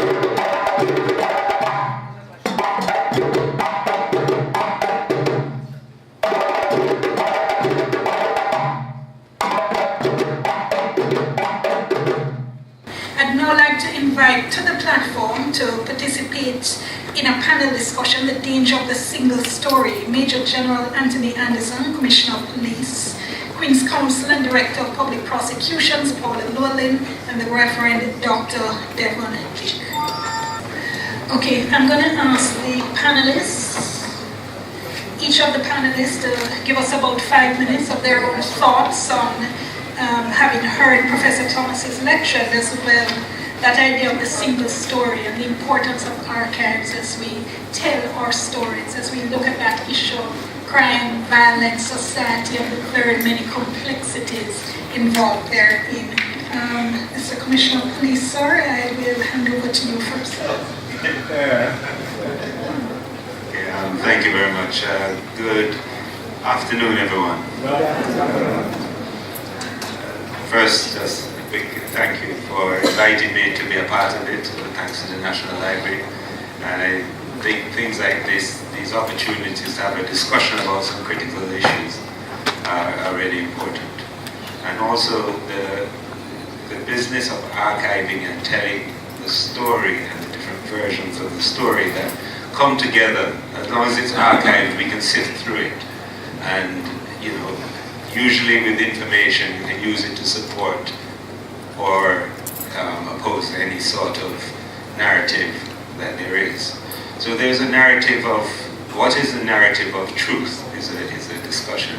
I'd now like to invite to the platform to participate in a panel discussion, The Danger of the Single Story, Major General Antony Anderson, Commissioner of Police, Queen's Counsel and Director of Public Prosecutions, Paula, Llewellyn, and the Reverend Dr. Devon. Okay, I'm going to ask the panelists, each of the panelists to give us about 5 minutes of their own thoughts on having heard Professor Thomas's lecture, as well that idea of the single story and the importance of archives as we tell our stories, as we look at that issue of crime, violence, society, and the very many complexities involved therein. Mr. Commissioner of Police, sir, I will hand over to you first. Thank you very much. Good afternoon, everyone. First, just a big thank you for inviting me to be a part of it. Thanks to the National Library. And I think things like this, these opportunities to have a discussion about some critical issues are really important. And also the business of archiving and telling the story and the different versions of the story that come together. As long as it's archived, we can sift through it. And, you know, usually with information, you can use it to support or oppose any sort of narrative that there is. So there's a narrative of, what is the narrative of truth is a discussion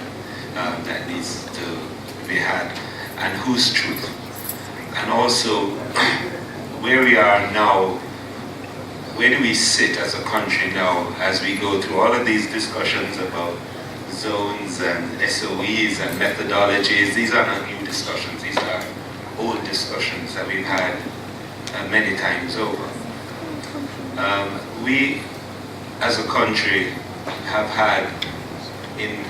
that needs to be had, and whose truth. And also, where we are now, where do we sit as a country now as we go through all of these discussions about zones and SOEs and methodologies. These are not new discussions, these are old discussions that we've had many times over. We, as a country, have had in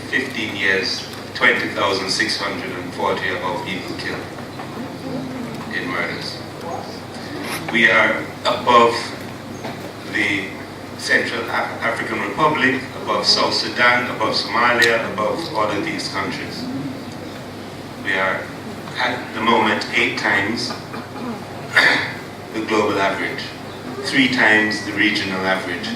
15 years 20,640 of our people killed in murders. We are above the Central African Republic, above South Sudan, above Somalia, above all of these countries. We are at the moment 8 times the global average, 3 times the regional average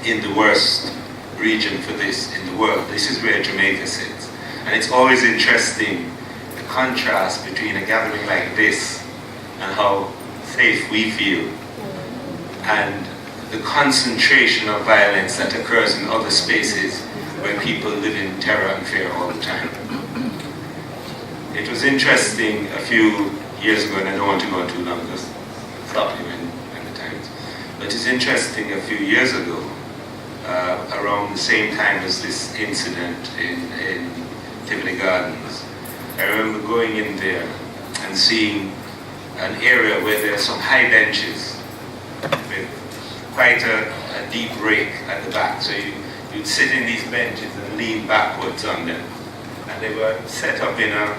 in the worst region for this in the world. This is where Jamaica sits. And it's always interesting the contrast between a gathering like this and how safe we feel, and the concentration of violence that occurs in other spaces where people live in terror and fear all the time. It was interesting a few years ago, and I don't want to go too long, just stop you in the times. But it's interesting a few years ago, around the same time as this incident in Tivoli Gardens, I remember going in there and seeing an area where there are some high benches with quite a deep rake at the back. So you'd sit in these benches and lean backwards on them. And they were set up in a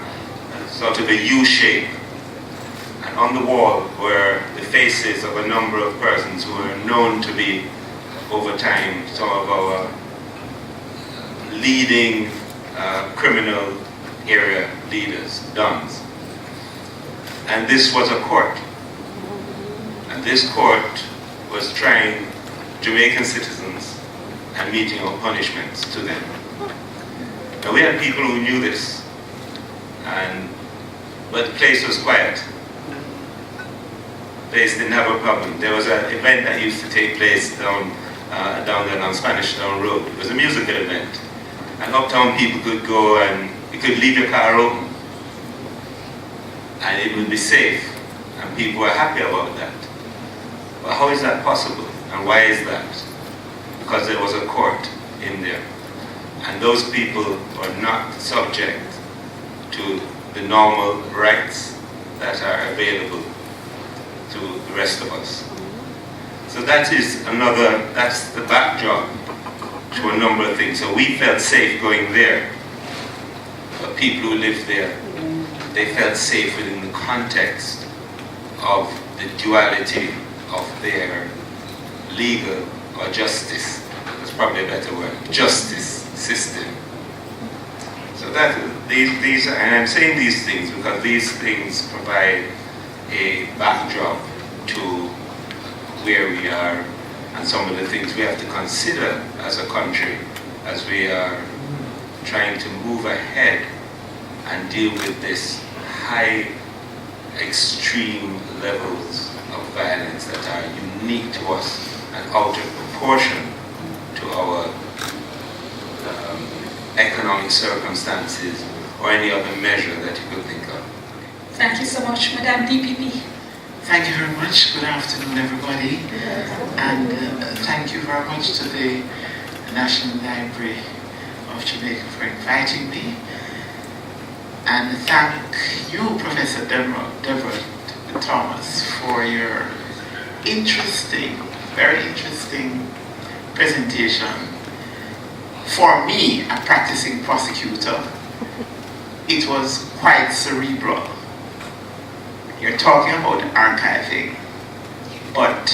sort of a U shape. And on the wall were the faces of a number of persons who were known to be, over time, some of our leading criminal area leaders, dons. And this was a court. And this court was trying Jamaican citizens and meting out punishments to them. Now we had people who knew this, but the place was quiet. The place didn't have a problem. There was an event that used to take place down there on Spanish Town Road. It was a musical event. And uptown people could go and you could leave your car open. And it would be safe. And people were happy about that. But how is that possible? And why is that? Because there was a court in there. And those people were not subject to the normal rights that are available to the rest of us. So that's the backdrop to a number of things. So we felt safe going there. But people who lived there, they felt safe within the context of the duality of their legal or justice, that's probably a better word, justice system. So that these, and I'm saying these things because these things provide a backdrop to where we are and some of the things we have to consider as a country as we are trying to move ahead and deal with this high, extreme levels of violence that are unique to us and out of proportion to our economic circumstances or any other measure that you could think of. Thank you so much, Madame DPP. Thank you very much. Good afternoon, everybody. And thank you very much to the National Library of Jamaica for inviting me. And thank you, Professor Devon Thomas, for your interesting, very interesting presentation. For me, a practicing prosecutor, it was quite cerebral. You're talking about archiving, but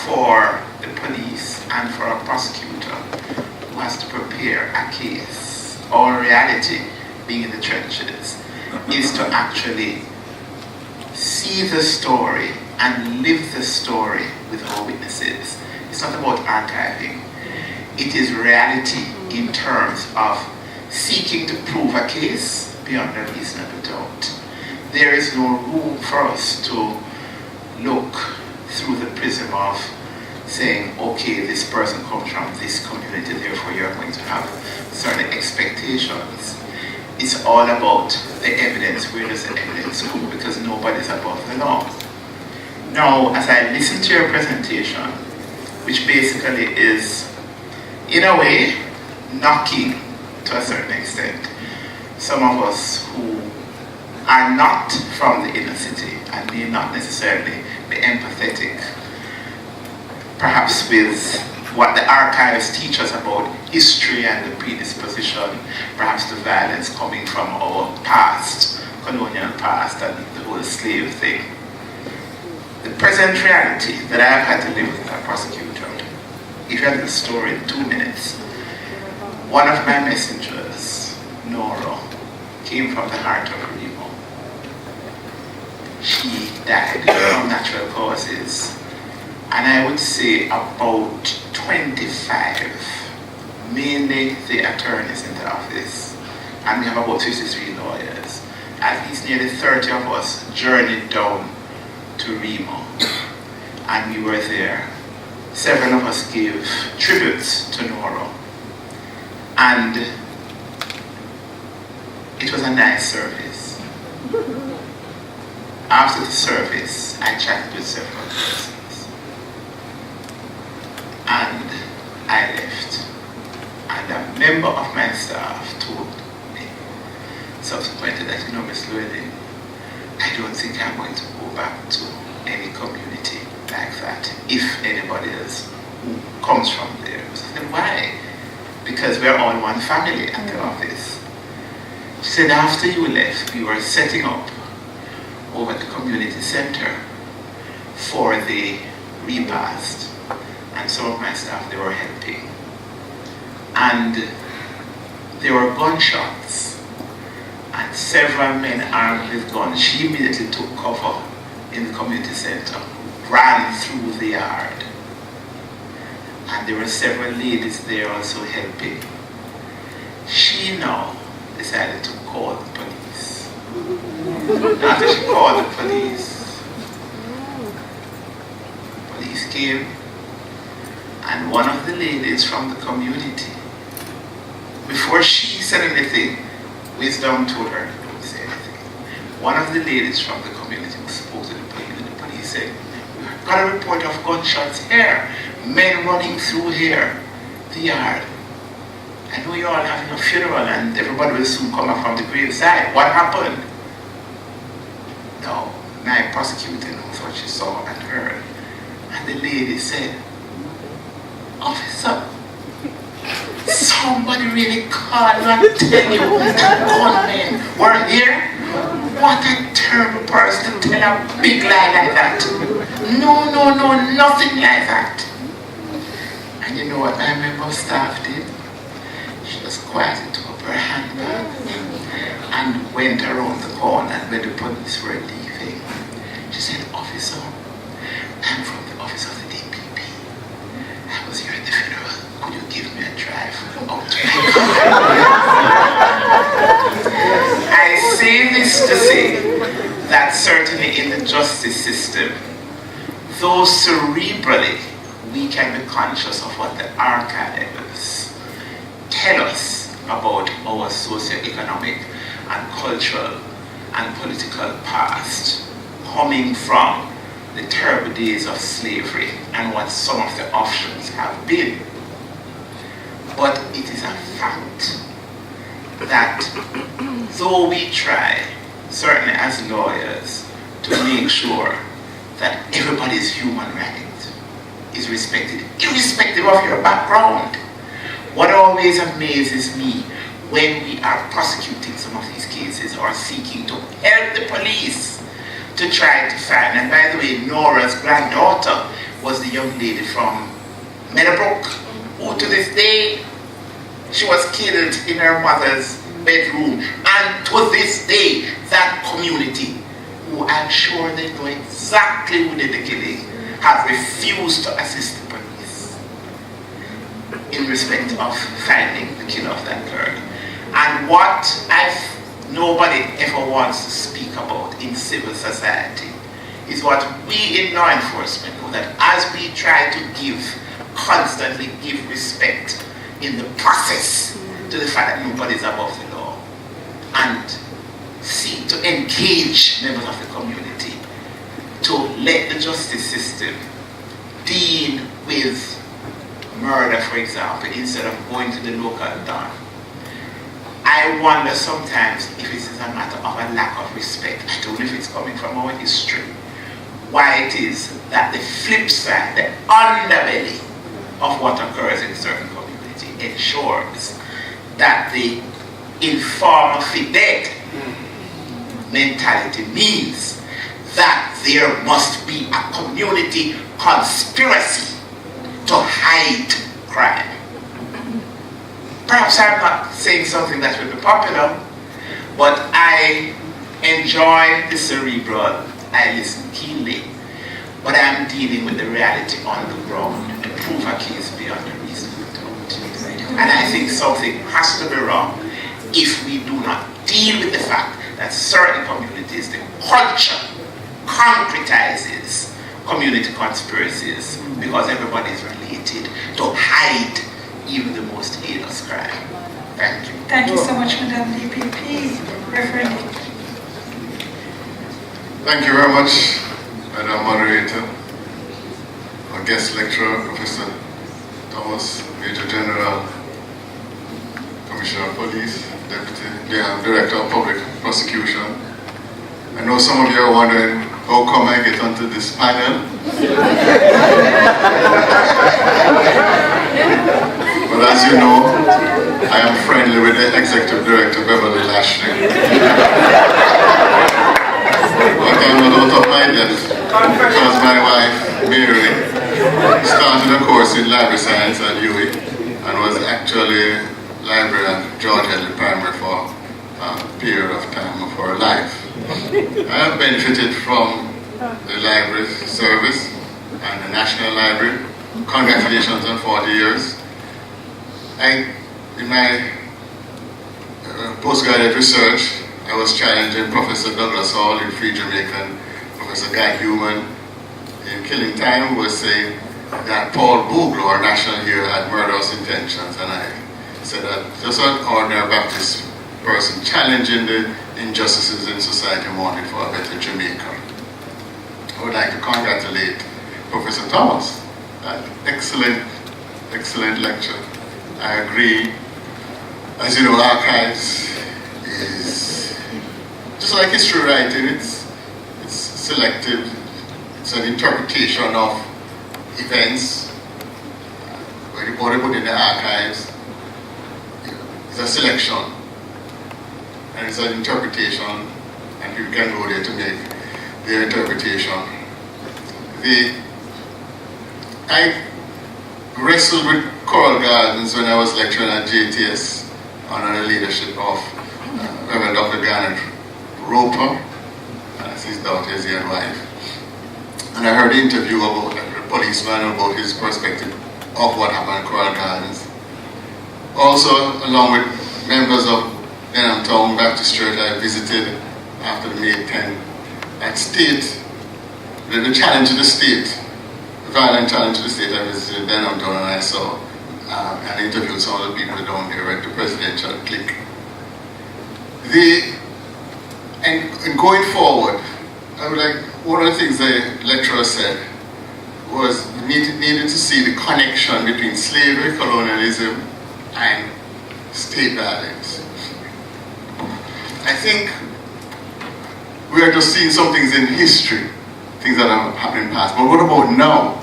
for the police and for a prosecutor who has to prepare a case, our reality being in the trenches is to actually see the story and live the story with our witnesses. It's not about archiving. It is reality in terms of seeking to prove a case beyond a reasonable doubt. There is no room for us to look through the prism of saying, okay, this person comes from this community, therefore you're going to have certain expectations. It's all about the evidence. Where does the evidence go? Because nobody's above the law. Now, as I listen to your presentation, which basically is, in a way, knocking to a certain extent some of us who are not from the inner city and may not necessarily be empathetic, perhaps with what the archives teach us about history and the predisposition, perhaps the violence coming from our past, colonial past, and the whole slave thing. The present reality that I have had to live with as a prosecutor, if you had the story in 2 minutes, one of my messengers, Nora, came from the heart of Remo. She died from natural causes. And I would say about 25, mainly the attorneys in the office, and we have about 53 lawyers. At least nearly 30 of us journeyed down to Remo, and we were there. Several of us gave tributes to Nora, and it was a nice service. After the service, I chatted with several persons. And I left. And a member of my staff told me subsequently that, you know, Miss Llewellyn, I don't think I'm going to go back to any community like that, if anybody else who comes from there. I said, why? Because we're all one family at the office. She said, after you left, we were setting up over at the community center for the repast. And some of my staff, they were helping. And there were gunshots. And several men armed with guns. She immediately took cover in the community center, ran through the yard. And there were several ladies there also helping. She now decided to call the police. After she called the police came. And one of the ladies from the community, before she said anything, Wisdom told her, don't say anything. One of the ladies from the community who spoke to the police said, we've got a report of gunshots here, men running through here, the yard. I know you're all having a funeral and everybody will soon come up from the graveside. What happened? No, my prosecutor knows what she saw and heard. And the lady said, Officer, somebody really called and tell you that gunmen were here? What a terrible person to tell a big lie like that. No, our staff did. She just quietly took up her handbag and went around the corner, and when the police were leaving, she said, "Officer, I'm from the office of the DPP. I was here at the funeral. Could you give me a drive out to my car?" I say this to say that certainly in the justice system, though cerebrally we can be conscious of what the archives tell us about our socio-economic and cultural and political past, coming from the terrible days of slavery and what some of the options have been. But it is a fact that though we try, certainly as lawyers, to make sure that everybody's human right is respected, irrespective of your background, what always amazes me when we are prosecuting some of these cases or seeking to help the police to try to find, and by the way, Nora's granddaughter was the young lady from Meadowbrook, who to this day, she was killed in her mother's bedroom, and to this day, that community, who I'm sure they know exactly who did the killing, have refused to assist the police in respect of finding the killer of that girl. And what nobody ever wants to speak about in civil society is what we in law enforcement know, that as we try to constantly give respect in the process to the fact that nobody is above the law, and seek to engage members of the community to let the justice system deal with murder, for example, instead of going to the local don. I wonder sometimes if it is a matter of a lack of respect. I don't know if it's coming from our history, why it is that the flip side, the underbelly of what occurs in certain community ensures that the informer fidel mentality means that there must be a community conspiracy to hide crime. Perhaps I'm not saying something that will be popular, but I enjoy the cerebral, I listen keenly, but I'm dealing with the reality on the ground to prove a case beyond a reasonable doubt. And I think something has to be wrong if we do not deal with the fact that certain communities, the culture concretizes community conspiracies because everybody is related to hide even the most heinous crime. Thank you. Thank you so much, Madam DPP. Reverend. Thank you very much, Madam Moderator, our guest lecturer, Professor Thomas, Major General, Commissioner of Police, Deputy Director of Public Prosecution. I know some of you are wondering how come I get onto this panel. But as you know, I am friendly with the Executive Director, Beverly Lashley. But I'm not out of my depth because my wife, Mary, started a course in library science at UWI and was actually library at George Henry Primary for a period of time of her life. I have benefited from the library service and the National Library. Congratulations on 40 years. In my postgraduate research, I was challenging Professor Douglas Hall in Free Jamaica and Professor Guy Human in Killing Time, who was saying that Paul Booglo, our national hero, had murderous intentions, and I said that just an ordinary Baptist person challenging the injustices in society wanted for a better Jamaica. I would like to congratulate Professor Thomas. Excellent lecture. I agree. As you know, archives is just like history writing. It's selective. It's an interpretation of events. When you put it in the archives, it's a selection, and it's an interpretation, and people can go there to make their interpretation. I wrestled with choral gardens when I was lecturing at JTS under the leadership of Reverend Dr. Garnet Roper, as his daughter is here and wife. And I heard the interview about the policeman about his perspective of what happened at choral gardens. Also, along with members of Denham Town Baptist Church, I visited after the May 10 at State, the challenge to the state, the violent challenge to the state. I visited Denham Town and I saw and interviewed some of the people down there at the presidential clique. And going forward, I would like, one of the things the lecturer said was needed to see the connection between slavery, colonialism, and state violence. I think we are just seeing some things in history, things that have happened in the past, but what about now?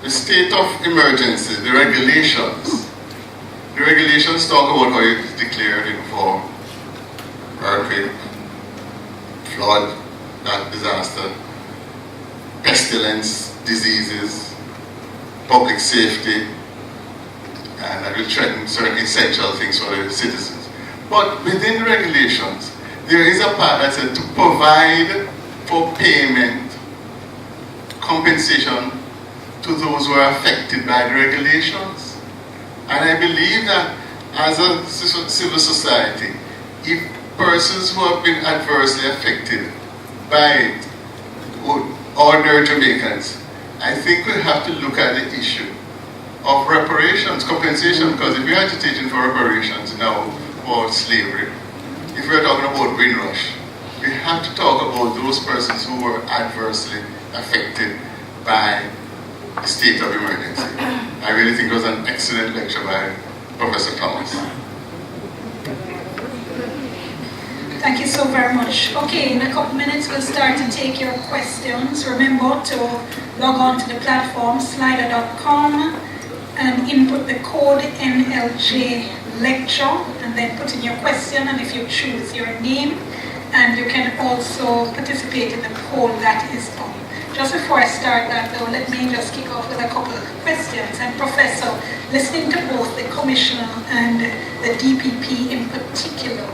The state of emergency, the regulations talk about how it is declared for earthquake, flood, that disaster, pestilence, diseases, public safety, and that will threaten certain essential things for the citizens. But within the regulations, there is a part that says to provide for payment, compensation to those who are affected by the regulations. And I believe that as a civil society, if persons who have been adversely affected by it, ordinary Jamaicans, I think we have to look at the issue of reparations, compensation, because if we're agitating for reparations now for slavery, if we're talking about Windrush, we have to talk about those persons who were adversely affected by the state of emergency. I really think it was an excellent lecture by Professor Thomas. Thank you so very much. Okay, in a couple minutes we'll start to take your questions. Remember to log on to the platform, slider.com, and input the code NLJ lecture, and then put in your question, and if you choose your name, and you can also participate in the poll that is up. Just before I start that though, let me just kick off with a couple of questions. And Professor, listening to both the Commissioner and the DPP in particular,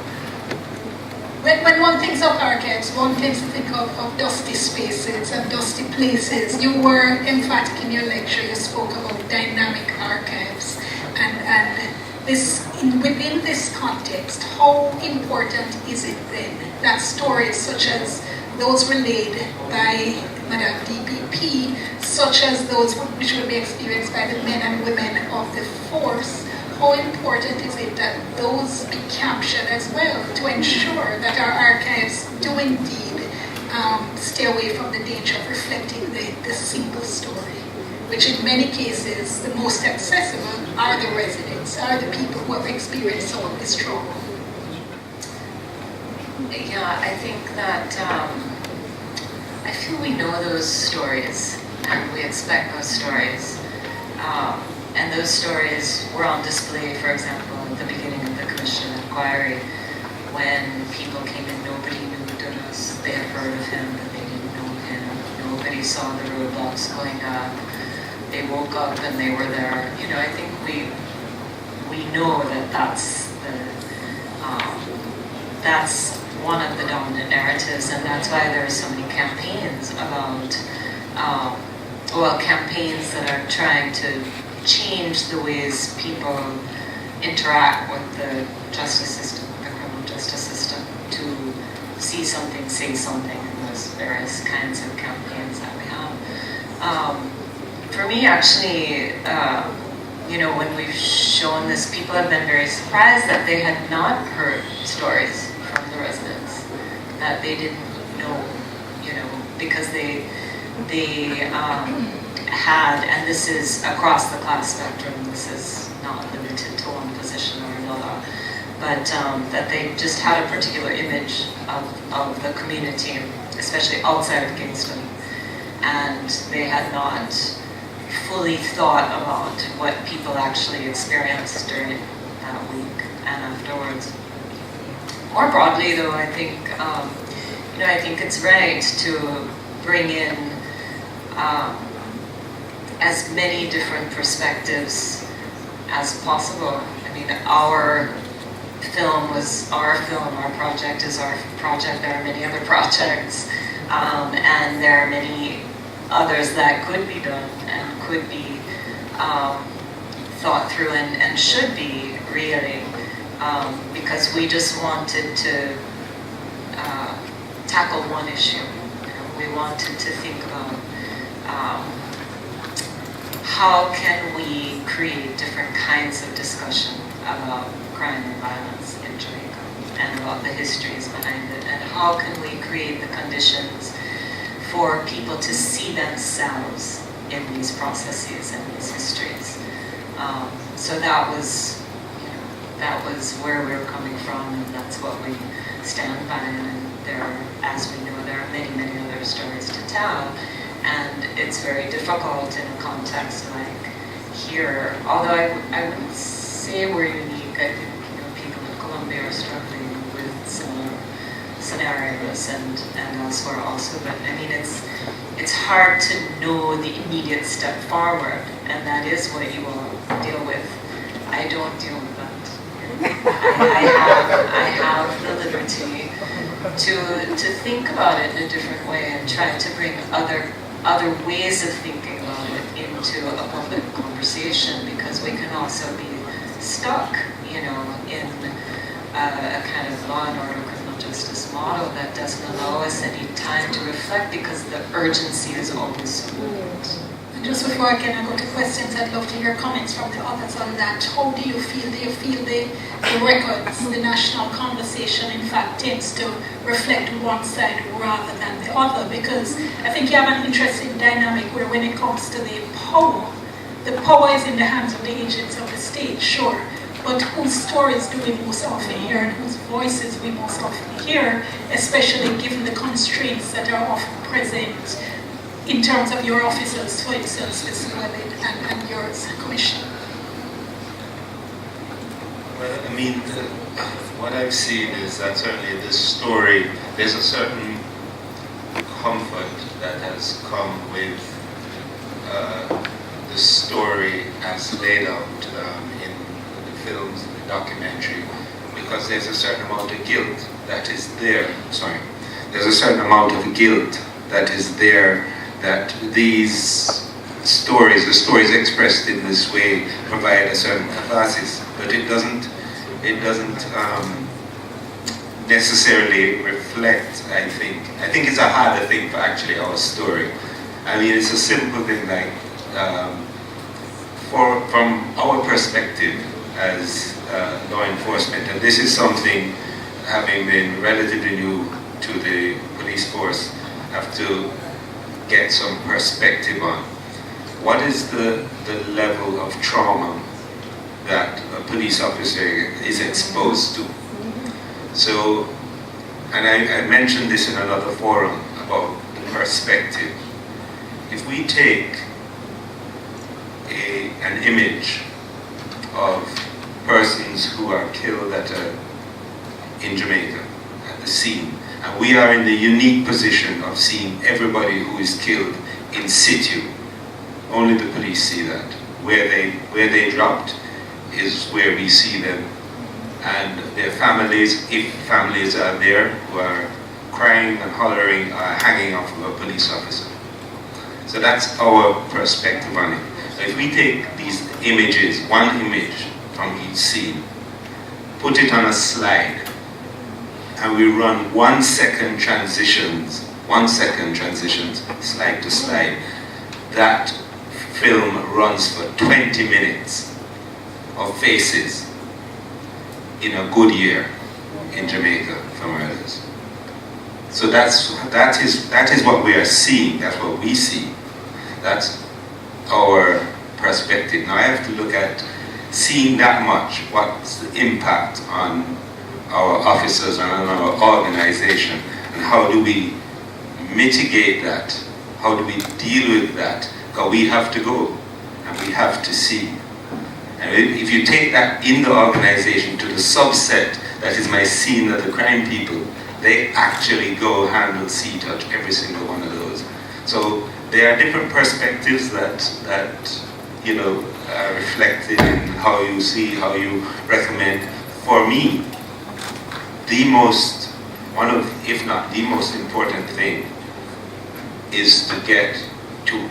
when one thinks of archives, one tends to think of dusty spaces and dusty places. You were emphatic in your lecture, you spoke about dynamic archives. And this, within this context, how important is it then that stories such as those relayed by Madam DPP, such as those which will be experienced by the men and women of the force, how important is it that those be captured as well to ensure that our archives do indeed stay away from the danger of reflecting the single story, which in many cases, the most accessible are the residents, are the people who have experienced some of this trauma. Yeah, I think that I feel we know those stories and we expect those stories. And those stories were on display, for example, at the beginning of the Commission inquiry, when people came in, nobody knew Douglas. They had heard of him, but they didn't know him. Nobody saw the roadblocks going up. They woke up and they were there. You know, I think we know that that's one of the dominant narratives, and that's why there are so many campaigns about, campaigns that are trying to change the ways people interact with the justice system, the criminal justice system, to see something, say something, in those various kinds of campaigns that we have. For me, actually, when we've shown this, people have been very surprised that they had not heard stories from the residents, that they didn't know, because they had, and this is across the class spectrum, this is not limited to one position or another, but that they just had a particular image of the community, especially outside of Kingston, and they had not fully thought about what people actually experienced during that week and afterwards. More broadly, though, I think I think it's right to bring in as many different perspectives as possible. I mean, our project is our project. There are many other projects, and there are many others that could be done and could be thought through and should be, really, because we just wanted to tackle one issue. We wanted to think about how can we create different kinds of discussion about crime and violence in Jamaica and about the histories behind it, and how can we create the conditions for people to see themselves in these processes and these histories. So that was where we were coming from, and that's what we stand by. And as we know, there are many, many other stories to tell, and it's very difficult in a context like here. Although I wouldn't say we're unique. I think people in Colombia are struggling with similar scenarios and elsewhere also. But I mean, it's hard to know the immediate step forward, and that is what you all deal with. I don't deal with that. I have the liberty to think about it in a different way and try to bring other ways of thinking about it into a public conversation, because we can also be stuck, in a kind of law and order criminal justice model that doesn't allow us any time to reflect, because the urgency is always so great. Just before I go to questions, I'd love to hear comments from the others on that. How do you feel? Do you feel the records, the national conversation, in fact, tends to reflect one side rather than the other? Because I think you have an interesting dynamic where when it comes to the power is in the hands of the agents of the state, sure. But whose stories do we most often hear and whose voices we most often hear, especially given the constraints that are often present in terms of your officers, for instance, Mr. Llewellyn, and yours, Commissioner? Well, I mean, what I've seen is that certainly this story, there's a certain comfort that has come with the story as laid out in the films, in the documentary, because there's a certain amount of guilt that is there. There's a certain amount of guilt that is there, that these stories, the stories expressed in this way, provide a certain catharsis, but it doesn't necessarily reflect, I think it's a harder thing for actually our story. I mean, it's a simple thing like, from our perspective as law enforcement, and this is something, having been relatively new to the police force, have to get some perspective on. What is the level of trauma that a police officer is exposed to? So, and I mentioned this in another forum about the perspective. If we take an image of persons who are killed in Jamaica, at the scene, and we are in the unique position of seeing everybody who is killed in situ. Only the police see that. Where they dropped is where we see them, and their families, if families are there, who are crying and hollering, are hanging off of a police officer. So that's our perspective on it. So if we take these images, one image from each scene, put it on a slide, and we run 1 second transitions, slide to slide, that film runs for 20 minutes of faces in a good year in Jamaica for murders. So that is what we are seeing, that's what we see. That's our perspective. Now I have to look at seeing that much, what's the impact on our officers and on our organization, and how do we mitigate that? How do we deal with that? Because we have to go and we have to see. And if you take that in the organization to the subset that is my scene of the crime people, they actually go handle, see, touch every single one of those. So there are different perspectives that you know, are reflected in how you see, how you recommend. For me, one of, if not the most important thing is to get to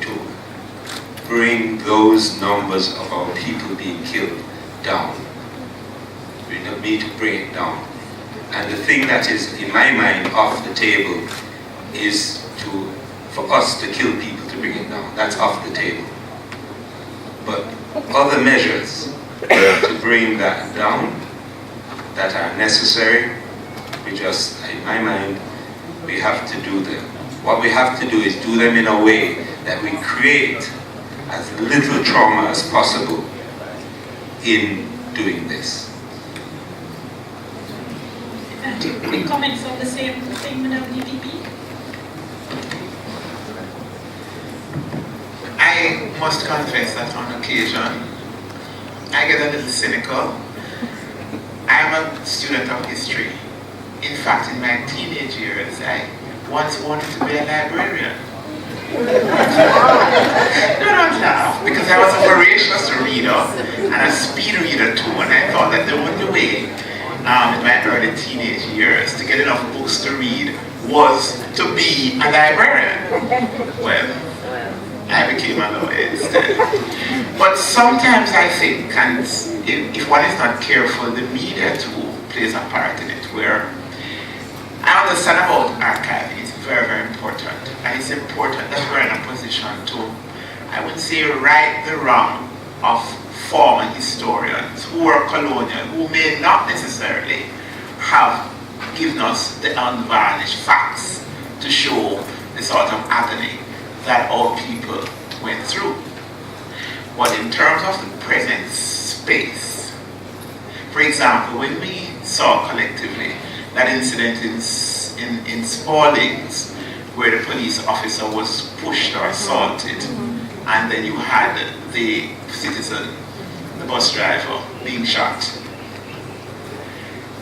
bring those numbers of our people being killed down. We need to bring it down. And the thing that is, in my mind, off the table is for us to kill people to bring it down. That's off the table. But other measures to bring that down that are necessary, in my mind, we have to do them. What we have to do is do them in a way that we create as little trauma as possible in doing this. Any comments on the same thing, Madam DPP? I must confess that on occasion, I get a little cynical. I'm a student of history. In fact, in my teenage years, I once wanted to be a librarian. No, don't laugh, because I was a voracious reader and a speed reader too, and I thought that the only way in my early teenage years to get enough books to read was to be a librarian. Well, I became a lawyer instead. But sometimes I think, and if one is not careful, the media too plays a part in it, where I understand about archiving. It's very, very important. And it's important that we're in a position to, I would say, right the wrong of former historians who were colonial, who may not necessarily have given us the unvarnished facts to show the sort of agony that our people went through. But in terms of the present space, for example, when we saw collectively that incident in Spaldings, where the police officer was pushed or assaulted, and then you had the citizen, the bus driver, being shot,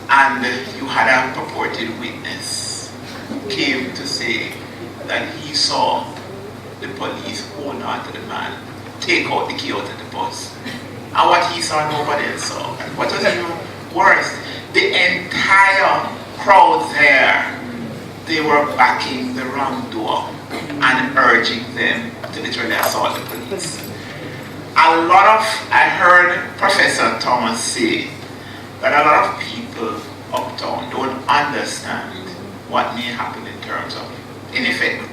and you had a purported witness who came to say that he saw the police hold on to the man, take out the key out of the bus, and what he saw nobody else saw. And what was even worse, the entire crowd there, they were backing the wrong door and urging them to literally assault the police. I heard Professor Thomas say that a lot of people uptown don't understand what may happen in terms of, in effect,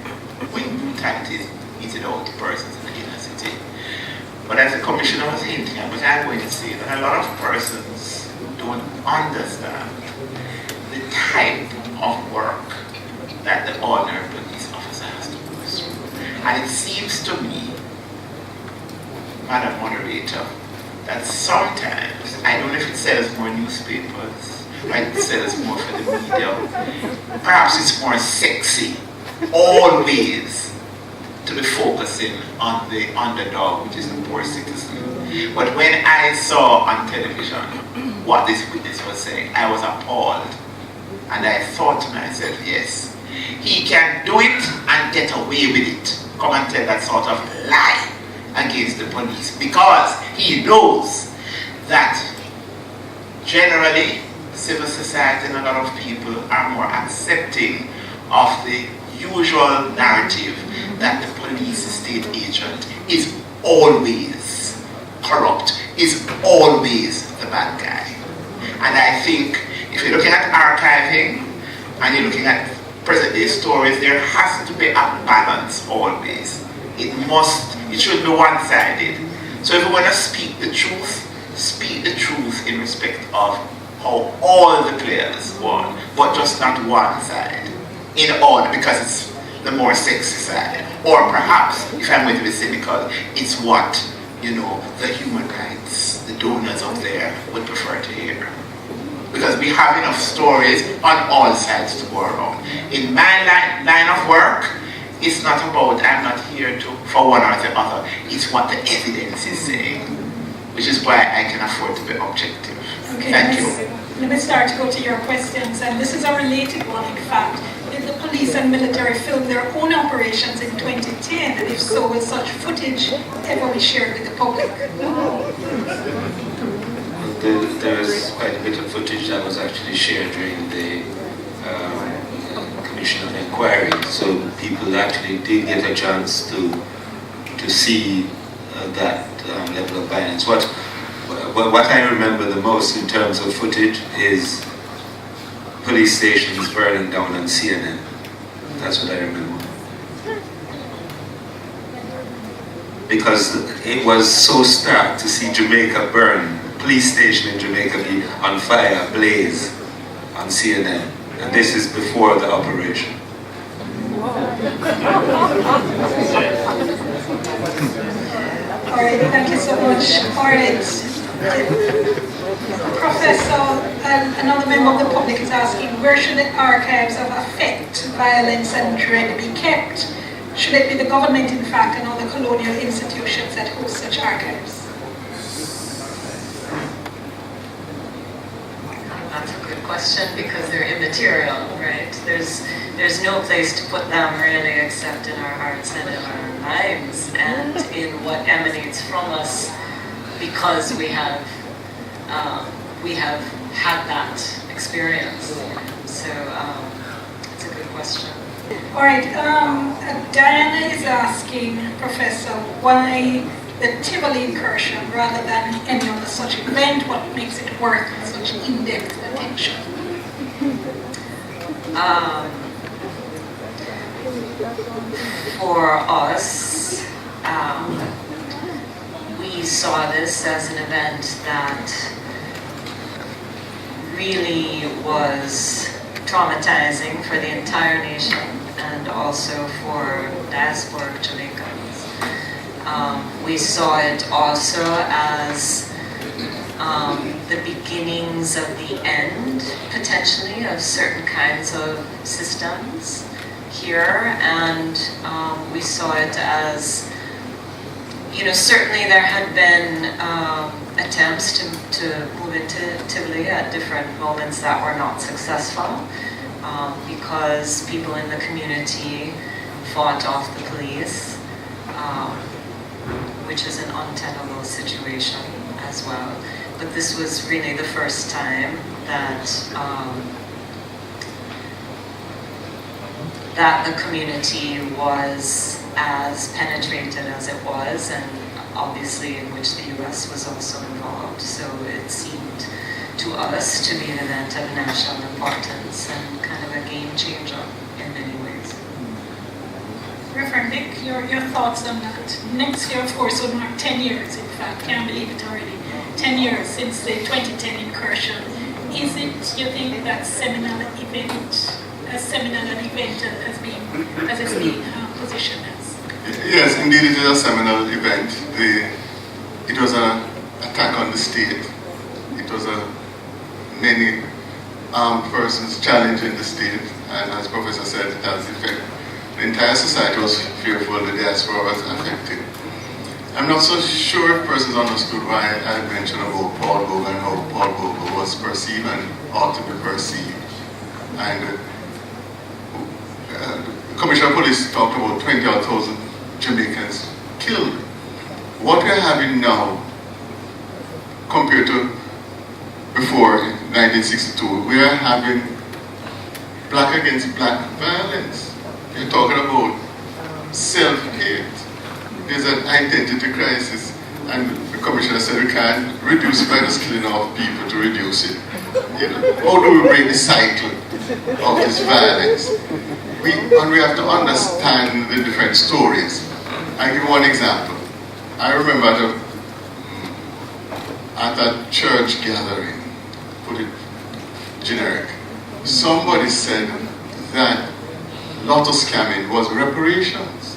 when brutality is meted out to persons in the inner city. But as the commissioner was hinting at, but I'm going to say that a lot of persons don't understand the type of work that the ordinary police officer has to go through. And it seems to me, Madam Moderator, that sometimes, I don't know if it sells more newspapers, or it sells more for the media, perhaps it's more sexy, always, to be focusing on the underdog, which is the poor citizen. But when I saw on television what this witness was saying, I was appalled. And I thought to myself, yes, he can do it and get away with it. Come and tell that sort of lie against the police, because he knows that generally civil society and a lot of people are more accepting of the usual narrative that the police state agent is always corrupt, is always the bad guy. And I think if you're looking at archiving and you're looking at present day stories, there has to be a balance always. It should be one-sided. So if we want to speak the truth in respect of how all the players won, but just not one side, in order, because it's the more sexy side. Or perhaps, if I'm going to be cynical, it's what, the human rights, the donors out there would prefer to hear. Because we have enough stories on all sides to go around. In my line of work, it's not about, I'm not here for one or the other. It's what the evidence is saying, which is why I can afford to be objective. Okay, Thank you. Let me start to go to your questions, and this is a related one, in fact. Did the police and military filmed their own operations in 2010? And if so, will such footage ever be shared with the public? There's quite a bit of footage that was actually shared during the Commission of Inquiry, so people actually did get a chance to see that level of violence. What I remember the most in terms of footage is police stations burning down on CNN. That's what I remember. Because it was so stark to see Jamaica burn, police station in Jamaica be on fire, blaze on CNN. And this is before the operation. All right, thank you so much. All right. Professor, another member of the public is asking, where should the archives of affect, violence and dread be kept? Should it be the government, in fact, and other colonial institutions that host such archives? That's a good question because they're immaterial, right? There's no place to put them really except in our hearts and in our lives and in what emanates from us because we have had that experience. So it's a good question. All right, Diana is asking, Professor, why the Tivoli incursion rather than any other such event? What makes it worth such in-depth attention? For us, we saw this as an event that really was traumatizing for the entire nation and also for diasporic Jamaicans. We saw it also as the beginnings of the end, potentially, of certain kinds of systems here, and we saw it as, certainly there had been attempts to move into Tivoli at different moments that were not successful because people in the community fought off the police, which is an untenable situation as well. But this was really the first time that that the community was as penetrated as it was, and obviously in which the US was also involved. So it seemed to us to be an event of national importance and kind of a game changer in many ways. Reverend Nick, your thoughts on that? Next year, of course, will mark 10 years, in fact, can't believe it already. 10 years since the 2010 incursion. Is it, you think, that seminal event, as seminal an event as it's being positioned as? Yes, indeed it is a seminal event. It was an attack on the state. It was many armed persons challenging the state, and as Professor said, it has effect. The entire society was fearful, the diaspora was affected. I'm not so sure if persons understood why I mentioned about Paul Bogle and how Paul Bogle was perceived and ought to be perceived. And the Commissioner of Police talked about 20,000 Jamaicans killed. What we're having now, compared to before 1962, we are having black against black violence. We're talking about self-hate. There's an identity crisis, and the Commissioner said we can't reduce it by just killing off people to reduce it. How do we break the cycle of this violence? We have to understand the different stories. I'll give one example. I remember at a church gathering, put it generic, somebody said that lotto scamming was reparations.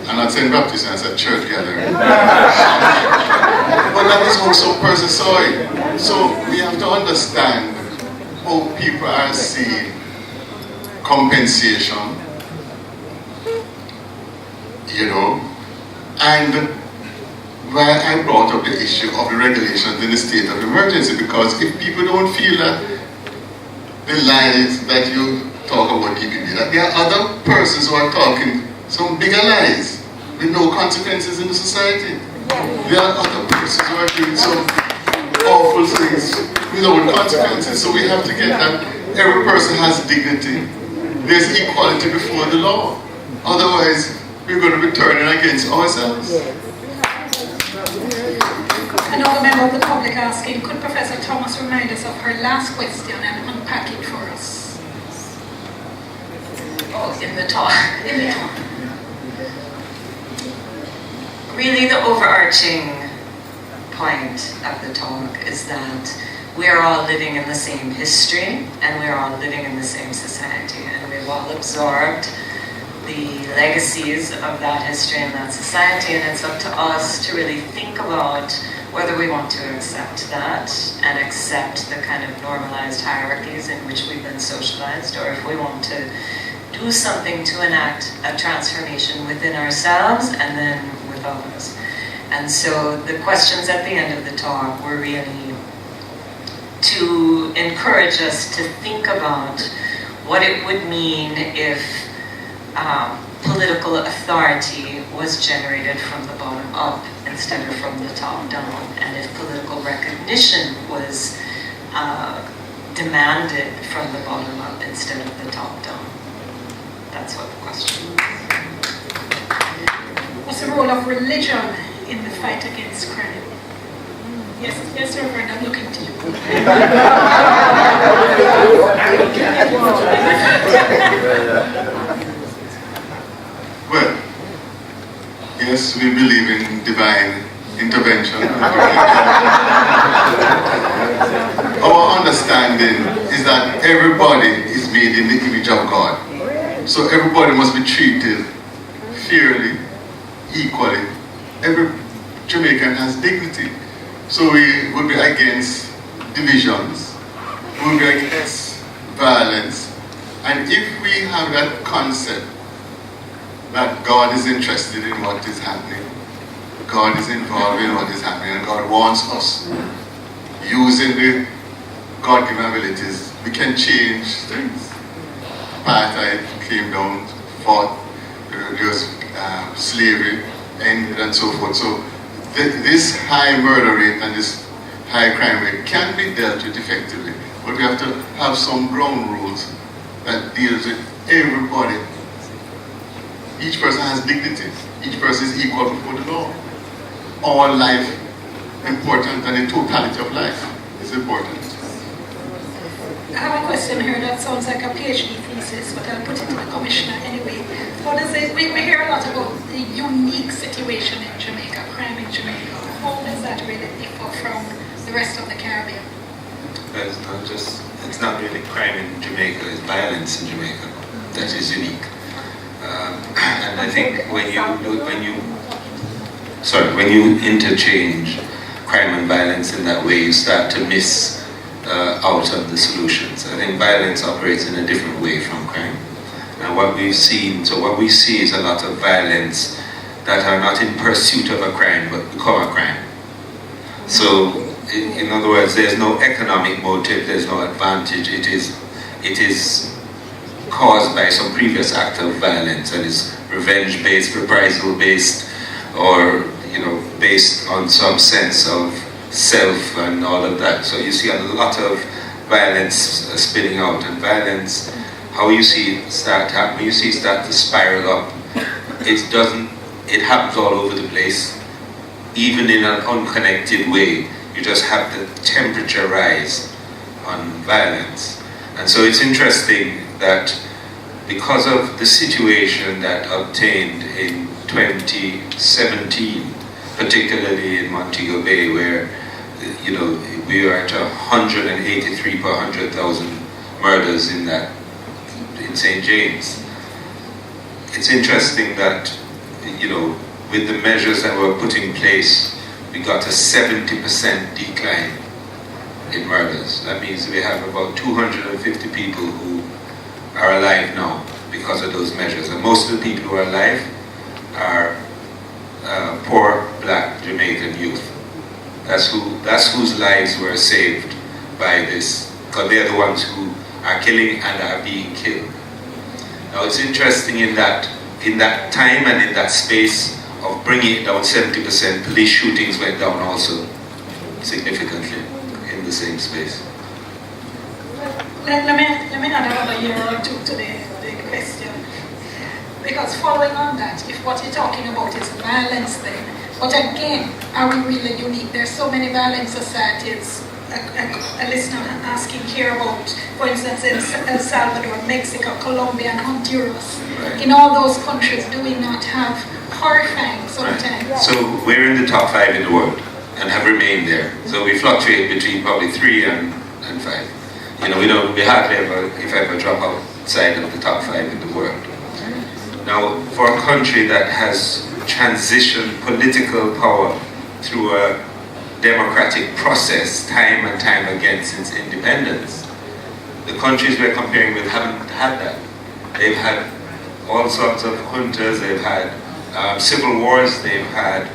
I'm not saying Baptist, I said church gathering. But that is also person saw it. So we have to understand how people are seeing compensation, and why I brought up the issue of the regulations in the state of emergency, because if people don't feel that the lies that you talk about DPP, that there are other persons who are talking some bigger lies with no consequences in the society. There are other persons who are doing some awful things without consequences. So we have to get that every person has dignity. There's equality before the law. Otherwise, we're going to be turning against ourselves. Another member of the public asking, could Professor Thomas remind us of her last question and unpack it for us? Oh, in the talk. In the talk. Really, the overarching point of the talk is that we're all living in the same history and we're all living in the same society, and we've all absorbed the legacies of that history and that society, and it's up to us to really think about whether we want to accept that and accept the kind of normalized hierarchies in which we've been socialized, or if we want to do something to enact a transformation within ourselves and then with others. And so the questions at the end of the talk were really to encourage us to think about what it would mean if political authority was generated from the bottom up instead of from the top down, and if political recognition was demanded from the bottom up instead of the top down. That's what the question was. What's the role of religion in the fight against crime? Yes, yes, Reverend, I'm looking to you. Well, yes, we believe in divine intervention. Our understanding is that everybody is made in the image of God. So everybody must be treated fairly, equally. Every Jamaican has dignity. So we would be against divisions, we would be against violence. And if we have that concept that God is interested in what is happening, God is involved in what is happening, and God wants us using the God-given abilities, we can change things. Apartheid came down, fought, there was slavery, ended, and so forth. So this high murder rate and this high crime rate can be dealt with effectively, but we have to have some ground rules that deals with everybody. Each person has dignity. Each person is equal before the law. All life important, and the totality of life is important. I have a question here that sounds like a PhD thesis, but I'll put it to the commissioner anyway. How does it, we hear a lot about the unique situation in Jamaica, crime in Jamaica. How does that really differ from the rest of the Caribbean? It's not really crime in Jamaica, it's violence in Jamaica that is unique. And I think when you interchange crime and violence in that way, you start to miss out of the solutions. I think violence operates in a different way from crime. And what we see is a lot of violence that are not in pursuit of a crime but become a crime. So, in other words, there's no economic motive, there's no advantage. It is caused by some previous act of violence, and is revenge-based, reprisal-based, or based on some sense of self and all of that. So you see a lot of violence spilling out, and violence, how you see it start happening, you see it start to spiral up. It happens all over the place, even in an unconnected way. You just have the temperature rise on violence. And so it's interesting that because of the situation that obtained in 2017, particularly in Montego Bay, where we are at 183 per 100,000 murders in St. James. It's interesting that with the measures that were put in place, we got a 70% decline in murders. That means we have about 250 people who are alive now because of those measures. And most of the people who are alive are poor black Jamaican youth. That's whose lives were saved by this, because they're the ones who are killing and are being killed. Now it's interesting in that time and in that space of bringing it down 70%, police shootings went down also significantly in the same space. Let me add another year or two to the question. Because following on that, if what you're talking about is violence then, but again, are we really unique? There's so many violent societies. A listener asking here about, for instance, in El Salvador, Mexico, Colombia, and Honduras. Right. In all those countries, do we not have horrifying sometimes? Right. So we're in the top 5 in the world and have remained there. So we fluctuate between probably 3 and 5. You know, we hardly ever, if ever, drop outside of the top 5 in the world. Now, for a country that has transitioned political power through a democratic process time and time again since independence, the countries we're comparing with haven't had that. They've had all sorts of juntas, they've had civil wars, they've had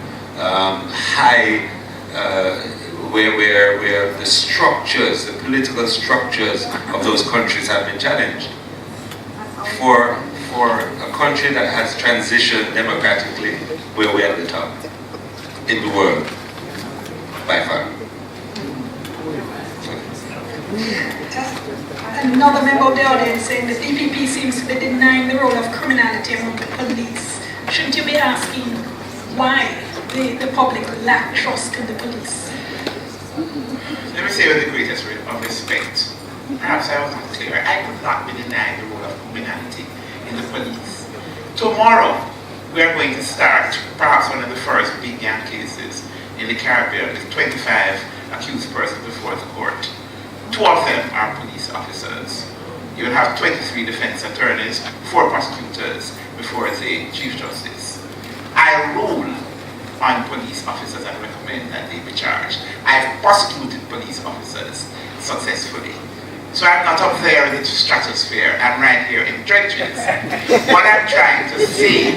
where the structures, the political structures of those countries have been challenged. For a country that has transitioned democratically, we're way at the top in the world, by far. Another member of the audience saying the DPP seems to be denying the role of criminality among the police. Shouldn't you be asking why the public lack trust in the police? Let me say with the greatest of respect, perhaps I was not clear. I could not be denying the role of criminality in the police. Tomorrow, we are going to start perhaps one of the first big gang cases in the Caribbean with 25 accused persons before the court. 2 of them are police officers. You will have 23 defense attorneys, 4 prosecutors before the Chief Justice. I rule on police officers and recommend that they be charged. I've prosecuted police officers successfully. So I'm not up there in the stratosphere, I'm right here in trenches. What I'm trying to say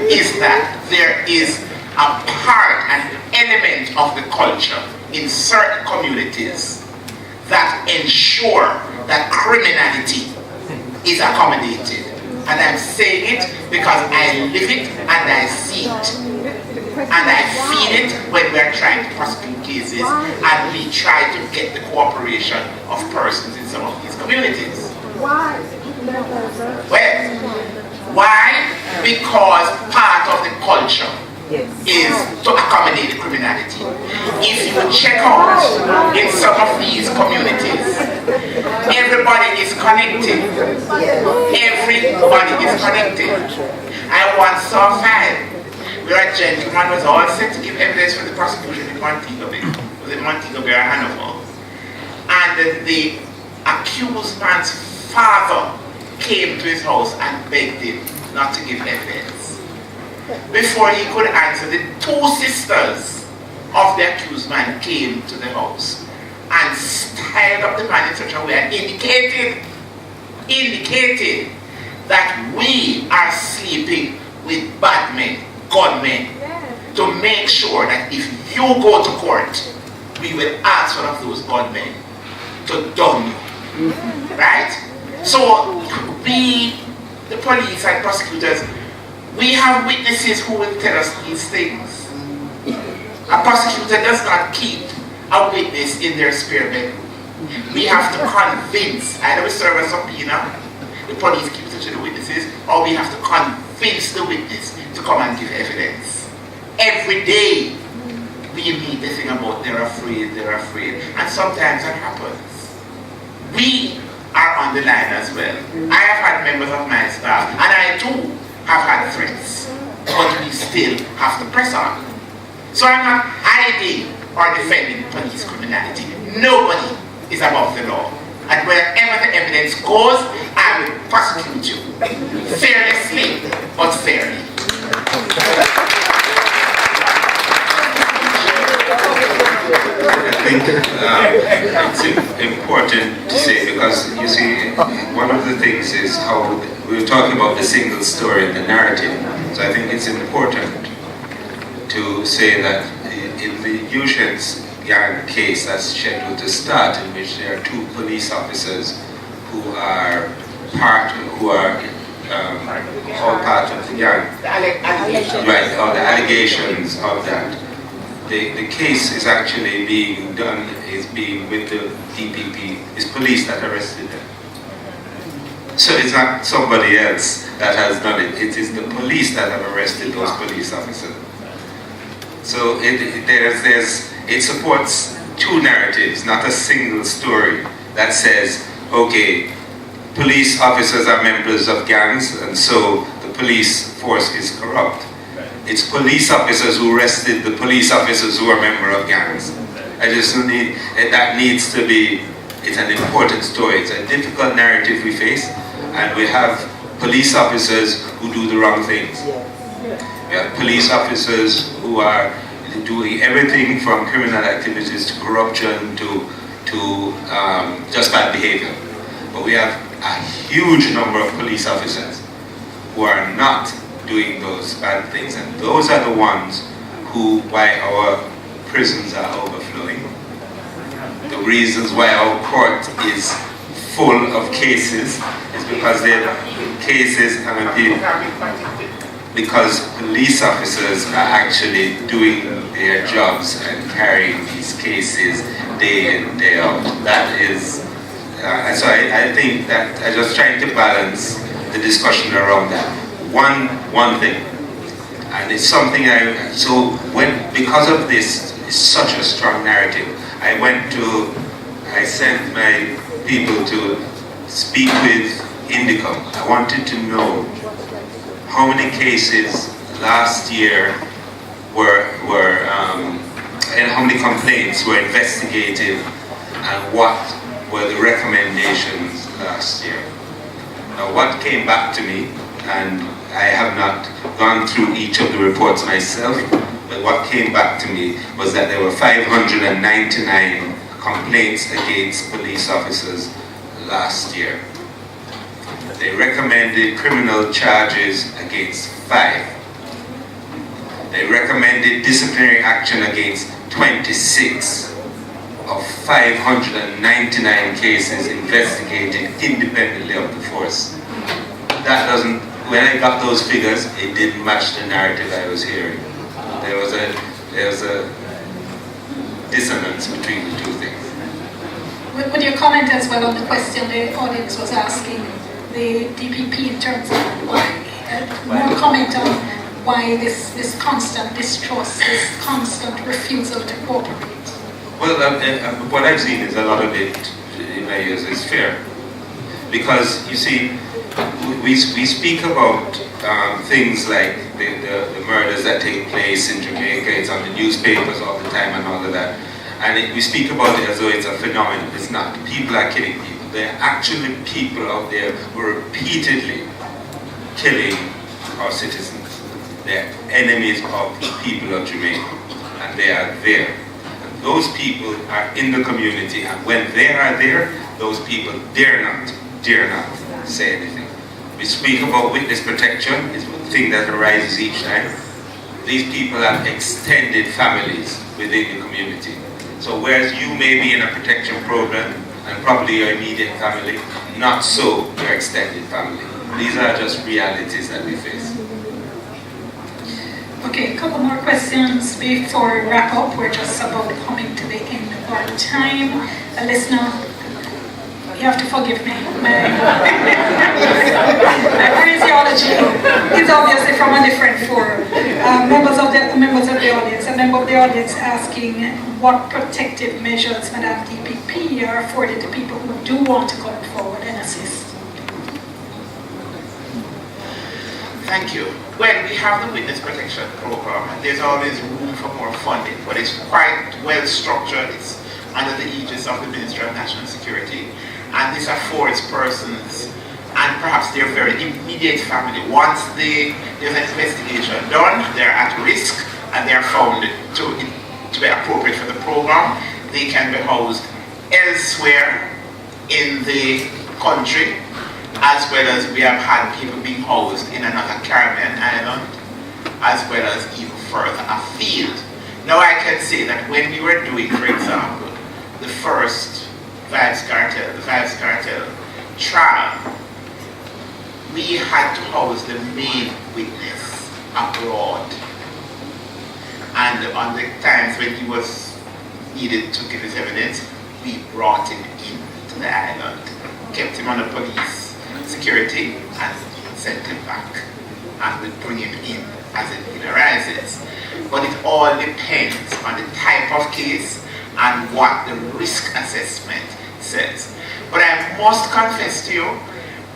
is that there is a part, an element of the culture in certain communities that ensure that criminality is accommodated. And I'm saying it because I live it and I see it. And I feel it when we're trying to prosecute cases and we try to get the cooperation of persons in some of these communities. Why? Well, why? Because part of the culture is to accommodate criminality. If you check out in some of these communities, everybody is connected. Everybody is connected. I once saw a file where a gentleman was all set to give evidence for the prosecution in Montego Bay. Was it Montego Bay or Hanover? And the accused man's father came to his house and begged him not to give evidence. Before he could answer, the 2 sisters of the accused man came to the house and styled up the man in such a way and indicated that we are sleeping with bad men, gunmen, to make sure that if you go to court, we will ask one of those gunmen to done you. Right? So we, the police and prosecutors, we have witnesses who will tell us these things. A prosecutor does not keep a witness in their spare bedroom. We have to convince, either we serve a subpoena, the police keeps it to the witnesses, or we have to convince the witness to come and give evidence. Every day we meet the thing about they're afraid, and sometimes that happens. We are on the line as well. I have had members of my staff, and I too have had threats, but we still have to press on. So I'm not hiding or defending police criminality. Nobody is above the law. And wherever the evidence goes, I will prosecute you. Fearlessly, but fairly. I think it's important to say, because you see, one of the things is how we were talking about the single story and the narrative. So I think it's important to say that in the Yushens gang case that's scheduled to start, in which there are 2 police officers who who are all part of the gang. Right, or the allegations of that. The case is actually being done, is being with the DPP, it's police that arrested them. So it's not somebody else that has done it, it is the police that have arrested those police officers. So it supports two narratives, not a single story that says, okay, police officers are members of gangs and so the police force is corrupt. It's police officers who arrested the police officers who are members of gangs. I just need, that needs to be, it's an important story. It's a difficult narrative we face, and we have police officers who do the wrong things. We have police officers who are doing everything from criminal activities to corruption to just bad behavior. But we have a huge number of police officers who are not doing those bad things, and those are the ones who, why our prisons are overflowing, the reasons why our court is full of cases is because they're cases because police officers are actually doing their jobs and carrying these cases day in, day out. That is, so I think that I'm just trying to balance the discussion around that. One thing, and it's something because of this, it's such a strong narrative. I sent my people to speak with Indicom. I wanted to know how many cases last year and how many complaints were investigated, and what were the recommendations last year. Now, what came back to me, and I have not gone through each of the reports myself, but what came back to me was that there were 599 complaints against police officers last year. They recommended criminal charges against 5. They recommended disciplinary action against 26 of 599 cases investigated independently of the force. That doesn't, when I got those figures, it didn't match the narrative I was hearing. There was a dissonance between the two things. Would you comment as well on the question the audience was asking the DPP in terms of why? More comment on why this constant distrust, this constant refusal to cooperate? Well, what I've seen is a lot of it, in my ears, is fair. Because, you see, we speak about things like the murders that take place in Jamaica. It's on the newspapers all the time and all of that. And we speak about it as though it's a phenomenon. It's not. People are killing people. There are actually people out there who are repeatedly killing our citizens. They're enemies of the people of Jamaica. And they are there. And those people are in the community. And when they are there, those people dare not say anything. We speak about witness protection. It's a thing that arises each time. These people have extended families within the community. So whereas you may be in a protection program, and probably your immediate family, not so your extended family. These are just realities that we face. Okay, a couple more questions before we wrap up. We're just about coming to the end of our time. A listener, you have to forgive me. My phraseology is obviously from a different forum. Members of the audience, a member of the audience asking what protective measures Madam DPP are afforded to people who do want to come forward and assist. Thank you. Well, we have the witness protection program, and there's always room for more funding, but it's quite well structured. It's under the aegis of the Ministry of National Security, and this affords persons and perhaps their very immediate family, once there's an investigation done, they're at risk and they're found to be appropriate for the program, they can be housed elsewhere in the country, as well as we have had people being housed in another Caribbean island, as well as even further afield. Now I can say that when we were doing, for example, the first Vibes Cartel trial, we had to house the main witness abroad. And on the times when he was needed to give his evidence, we brought him into the island, kept him under police security, and sent him back. And we bring him in as it arises. But it all depends on the type of case and what the risk assessment says. But I must confess to you,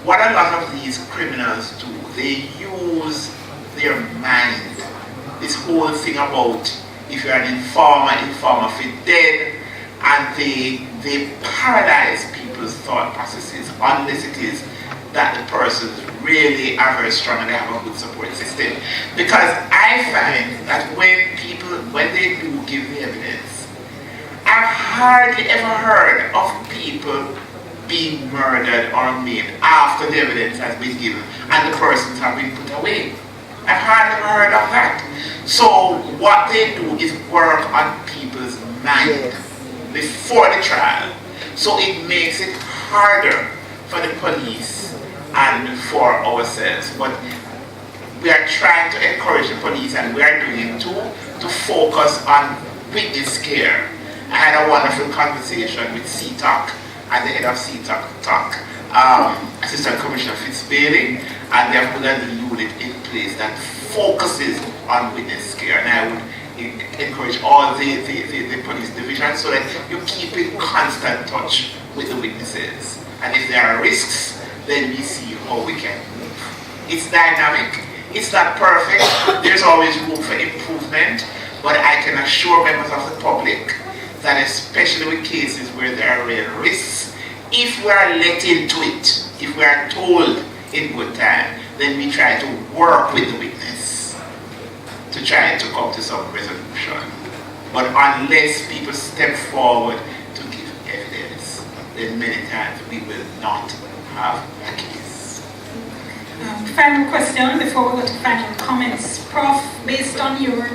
what a lot of these criminals do, they use their mind. This whole thing about if you're an informer fit dead, and they paralyze people's thought processes unless it is that the persons really are very strong and they have a good support system. Because I find that when they do give the evidence, I've hardly ever heard of people being murdered or maimed after the evidence has been given and the persons have been put away. I've hardly ever heard of that. So what they do is work on people's mind before the trial. So it makes it harder for the police and for ourselves. But we are trying to encourage the police, and we are doing it too, to focus on witness care. I had a wonderful conversation with CTOC at the head of CTOC, Assistant Commissioner Fitzbailey, and they have put a unit in place that focuses on witness care. And I would encourage all the police divisions so that you keep in constant touch with the witnesses. And if there are risks, then we see how we can move. It's dynamic, it's not perfect, there's always room for improvement, but I can assure members of the public that especially with cases where there are real risks, if we are let into it, if we are told in good time, then we try to work with the witness to try to come to some resolution. But unless people step forward to give evidence, then many times we will not have a case. Final question before we go to final comments. Prof, based on your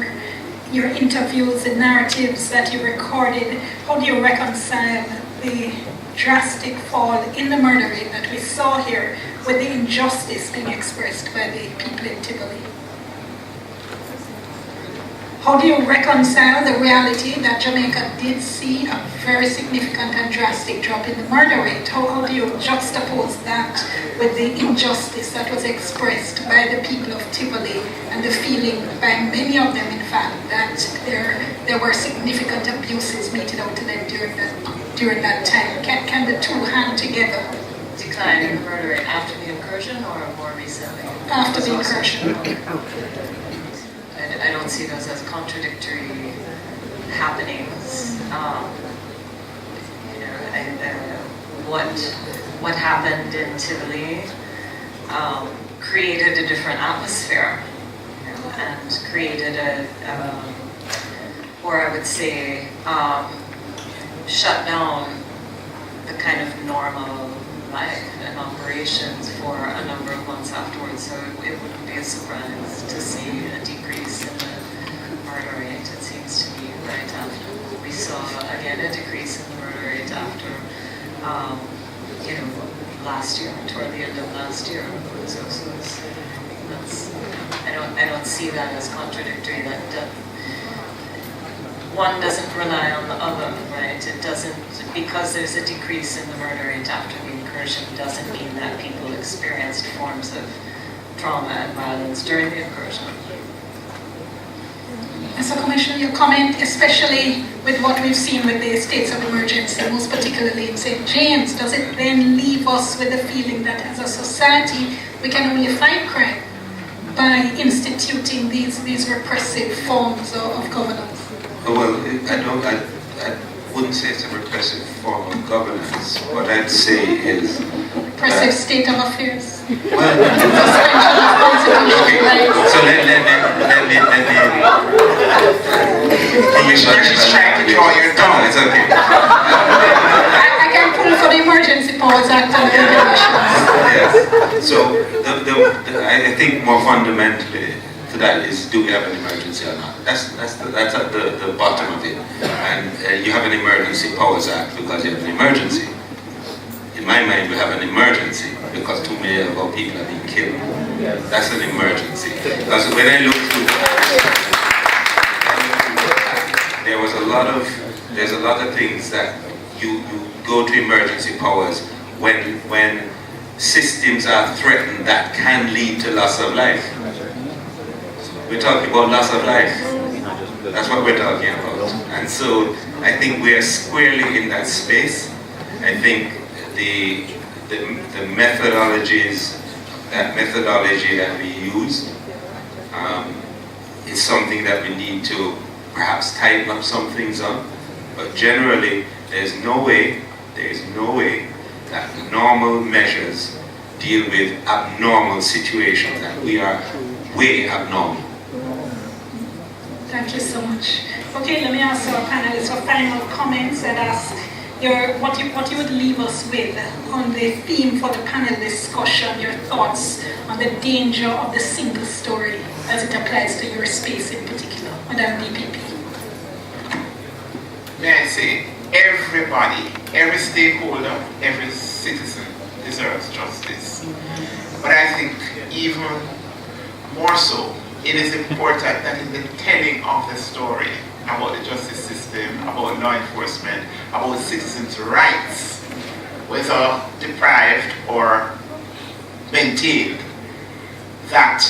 interviews and narratives that you recorded, how do you reconcile the drastic fall in the murder rate that we saw here with the injustice being expressed by the people in Tivoli? How do you reconcile the reality that Jamaica did see a very significant and drastic drop in the murder rate? How do you juxtapose that with the injustice that was expressed by the people of Tivoli and the feeling by many of them, in fact, that there were significant abuses meted out to them during that time? Can the two hand together? Decline in the murder rate after the incursion or more recently? After the incursion. I don't see those as contradictory happenings. What happened in Tivoli created a different atmosphere, and created or I would say, shut down the kind of normal life and operations for a number of months afterwards. So it wouldn't be a surprise to see a decrease in the murder rate. It seems to be right after. We saw again a decrease in the murder rate after, last year, toward the end of last year. So I don't see that as contradictory. That one doesn't rely on the other, right? It doesn't, because there's a decrease in the murder rate after the incursion, doesn't mean that people experienced forms of trauma and violence during the incursion. So, Commissioner, your comment, especially with what we've seen with the states of emergency, most particularly in St. James, does it then leave us with the feeling that as a society we can only fight crime by instituting these repressive forms of governance? Well, I wouldn't say it's a repressive form of governance. What I'd say is repressive state of affairs. Well, okay. So let me. Commissioner is trying to draw your No, it's okay. I can pull for the Emergency Powers Act and regulations. Yes. So I think more fundamentally to that is, do we have an emergency or not? That's at the bottom of it. And you have an Emergency Powers Act because you have an emergency. in my mind, we have an emergency because 2 million of our people are being killed. That's an emergency. Because when I look through, there's a lot of things that you go to emergency powers when systems are threatened that can lead to loss of life. We're talking about loss of life. That's what we're talking about. And so I think we are squarely in that space. I think the methodology that we use is something that we need to perhaps tighten up some things on. But generally, there is no way that normal measures deal with abnormal situations, that we are way abnormal. Thank you so much. Okay, let me ask our panelists for final comments and ask what you would leave us with on the theme for the panel discussion, your thoughts on the danger of the single story as it applies to your space in particular, Madam DPP. May I say, everybody, every stakeholder, every citizen deserves justice. But I think even more so, it is important that in the telling of the story about the justice system, about law enforcement, about citizens' rights, whether deprived or maintained, that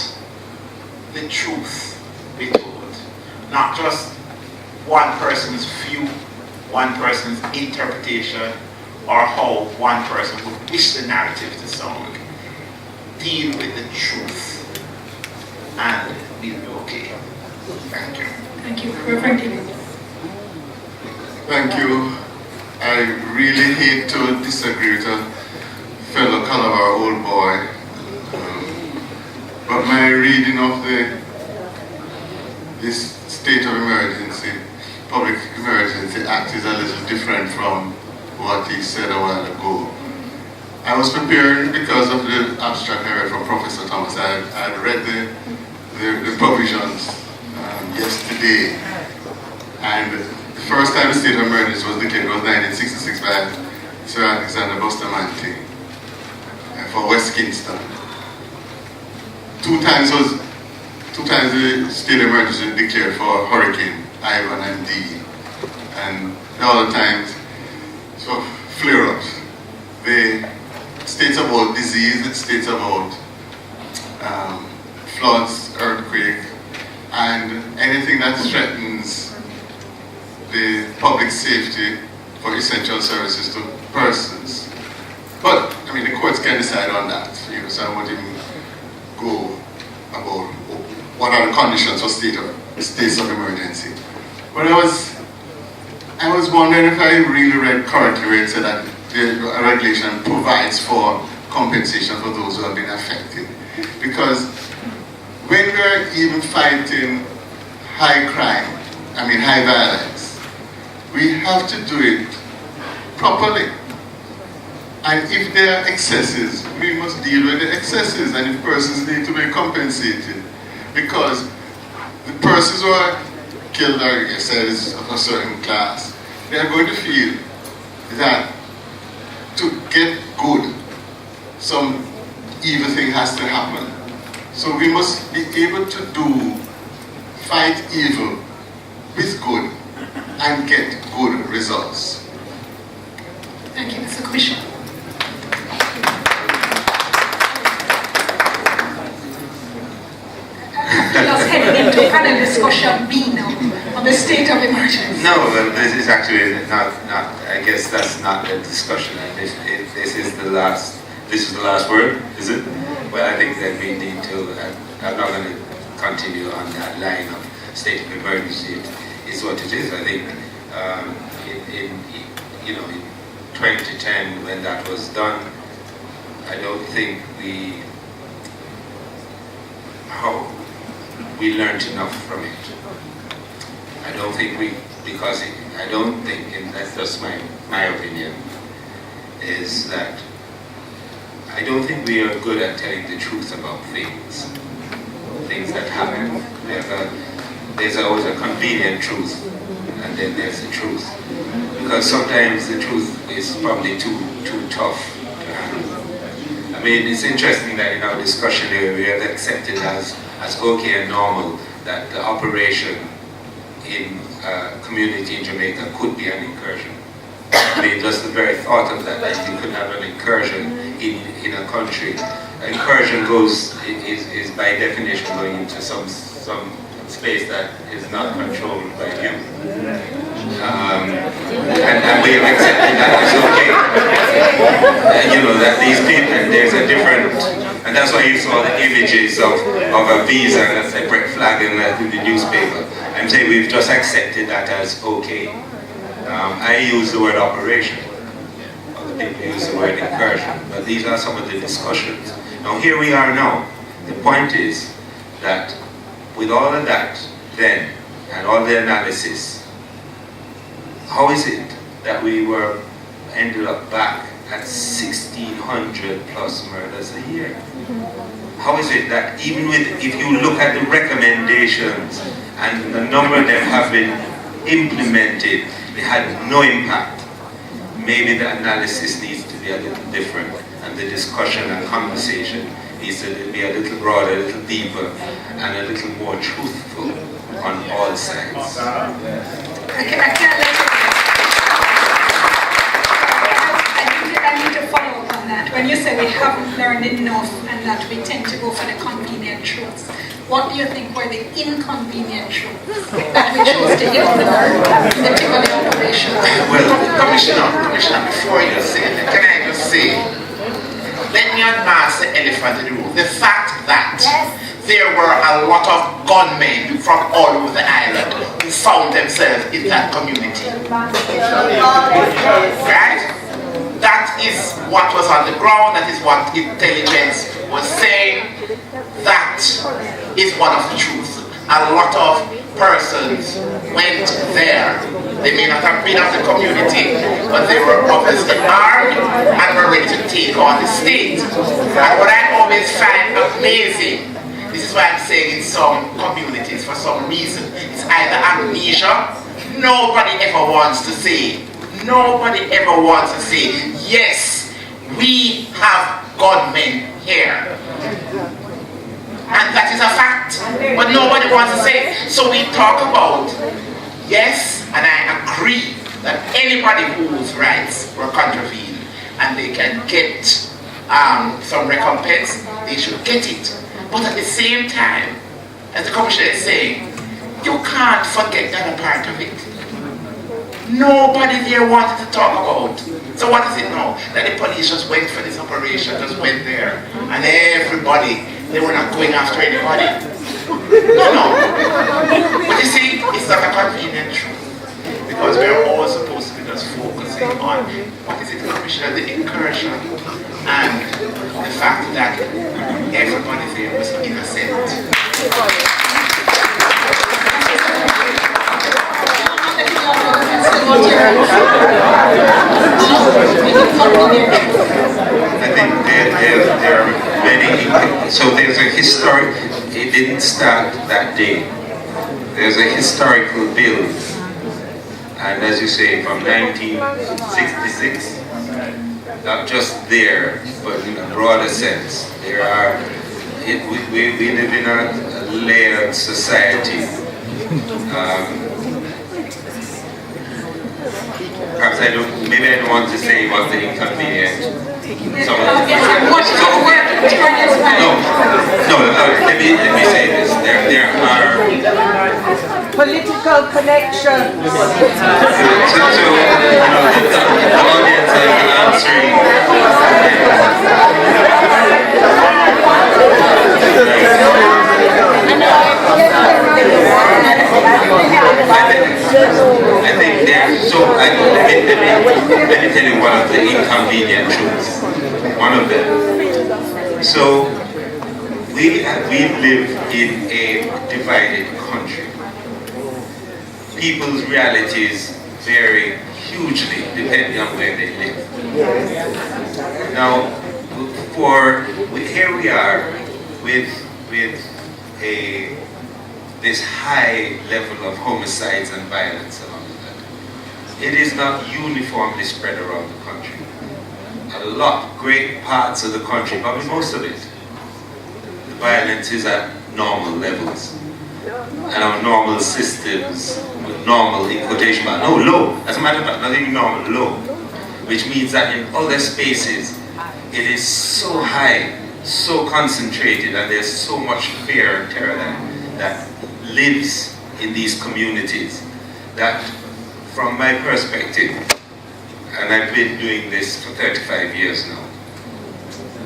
the truth be told. Not just one person's view, one person's interpretation, or how one person would wish the narrative to sound. Deal with the truth and we'll be okay. Thank you. Thank you. Reverend Devon. Thank you. I really hate to disagree with a fellow Calabar old boy, but my reading of this state of emergency, Public Emergency Act, is a little different from what he said a while ago. I was preparing because of the abstract I read from Professor Thomas. I had read the provisions yesterday, and the first time the state of emergency was declared was 1966 by Sir Alexander Bustamante for West Kingston. Two times the state of emergency was declared for Hurricane Ivan and Dee, and the other times so flare-ups. The states about disease, it states about floods, earthquake, and anything that threatens the public safety for essential services to persons. But, I mean, the courts can decide on that, so I won't even go about what are the conditions for states of emergency. But I was wondering if I really read correctly where it said that the regulation provides for compensation for those who have been affected. Because when we're even fighting high crime, high violence, we have to do it properly. And if there are excesses, we must deal with the excesses, and if persons need to be compensated. Because the persons who are killed, like I said, is of a certain class, they are going to feel that to get good, some evil thing has to happen. So we must be able to fight evil with good and get good results. Thank you, Mr. Commissioner. Just heading into panel discussion B now on the state of emergency. No, this is actually not. I guess that's not the discussion. This is the last word, is it? Well, I think that we need to. I'm not going to continue on that line of state of emergency. It is what it is. I think in 2010, when that was done, I don't think we learned enough from it. I don't think and that's just my opinion, is that I don't think we are good at telling the truth about things that happen. There's always a convenient truth, and then there's the truth. Because sometimes the truth is probably too tough mean, it's interesting that in our discussion here we have accepted as okay and normal that the operation in a community in Jamaica could be an incursion. I mean, just the very thought of that you could have an incursion in a country. Incursion is by definition going into some space that is not controlled by you. And we have accepted that it's okay. You know, that these people, there's a different, and that's why you saw the images of a visa and a separate flag in the newspaper. I'm saying we've just accepted that as okay. I use the word operation. Other people use the word incursion. But these are some of the discussions. Now here we are now. The point is that with all of that then, and all the analysis, how is it that we ended up back at 1,600 plus murders a year? How is it that even if you look at the recommendations and the number of them have been implemented, they had no impact? Maybe the analysis needs to be a little different, and the discussion and conversation needs to be a little broader, a little deeper, and a little more truthful on all sides. I need to follow up on that. When you say we haven't learned enough and that we tend to go for the convenient truths, what do you think were the inconvenient truths that we chose to ignore in the Tivoli operation? Well, Commissioner, before you say that, can I just say, let me unmask the elephant in the room. The fact that there were a lot of gunmen from all over the island who found themselves in that community. Right? That is what was on the ground, that is what intelligence was saying. That is one of the truths. A lot of persons went there. They may not have been of the community, but they were obviously armed and were ready to take on the state. And what I always find amazing, this is why I'm saying in some communities, for some reason, it's either amnesia. Nobody ever wants to say, yes, we have gunmen here. And that is a fact, but nobody wants to say it. So we talk about, yes, and I agree that anybody whose rights were contravened and they can get some recompense, they should get it. But at the same time, as the Commissioner is saying, you can't forget the other part of it. Nobody there wanted to talk about. So what is it now? That the police just went for this operation, just went there, and everybody, they were not going after anybody. No. But you see, it's not a convenient truth. Because we are all supposed to be just focusing on what is it, Commissioner, the incursion, and the fact that everybody there was innocent. I think there are many, so there's a historic, it didn't start that day. There's a historical build, and as you say, from 1966, not just there, but in a broader sense, there are, we live in a layered society. Perhaps maybe I don't want to say about the inconvenient. Let me say this. There are political connections. So the audience is answering. I think there. So let me tell you one of the inconvenient truths. One of them. So we live in a divided country. People's realities vary hugely depending on where they live. Now, here we are with this high level of homicides and violence along with that. It is not uniformly spread around the country. a lot, great parts of the country, probably most of it, the violence is at normal levels. And our normal systems, with normal in quotation marks, no, low. As a matter of fact, not even normal, low. Which means that in other spaces, it is so high, so concentrated, and there's so much fear and terror that lives in these communities, that from my perspective, and I've been doing this for 35 years now.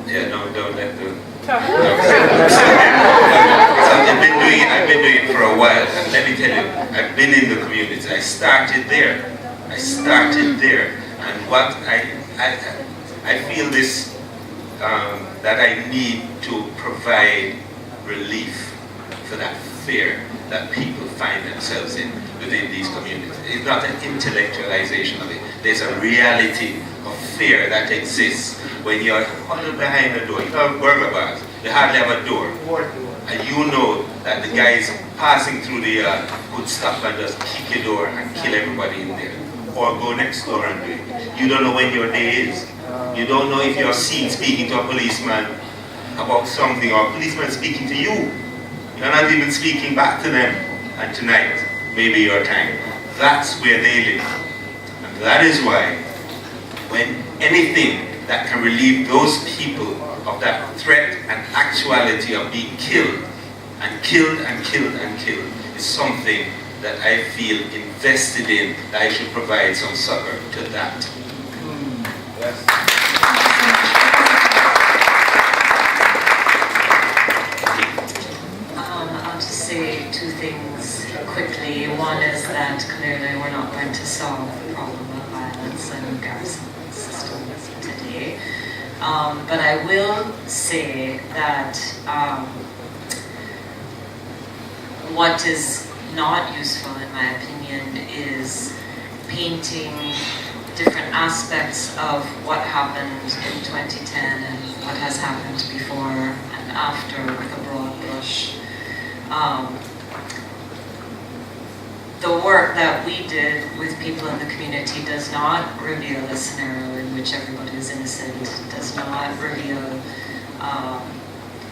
Yeah, no, don't let the... So I've been doing it for a while, and let me tell you, I've been in the community. I started there, and what I feel this, that I need to provide relief for that fear that people find themselves in within these communities. It's not an intellectualization of it. There's a reality of fear that exists when you're huddled behind a door. You know, burglar bars, you hardly have a door. And you know that the guys passing through the yard could stop and just kick your door and kill everybody in there. Or go next door and do it. You don't know when your day is. You don't know if you're seen speaking to a policeman about something, or a policeman speaking to you. You're not even speaking back to them. And tonight, maybe your time. That's where they live. And that is why, when anything that can relieve those people of that threat and actuality of being killed, and killed, and killed, and killed, is something that I feel invested in, that I should provide some succor to that. Yes. I'll just say two things quickly. One is that clearly we're not going to solve the problem of violence in garrison systems today. But I will say that what is not useful, in my opinion, is painting different aspects of what happened in 2010 and what has happened before and after with a broad brush. The work that we did with people in the community does not reveal a scenario in which everybody is innocent, does not reveal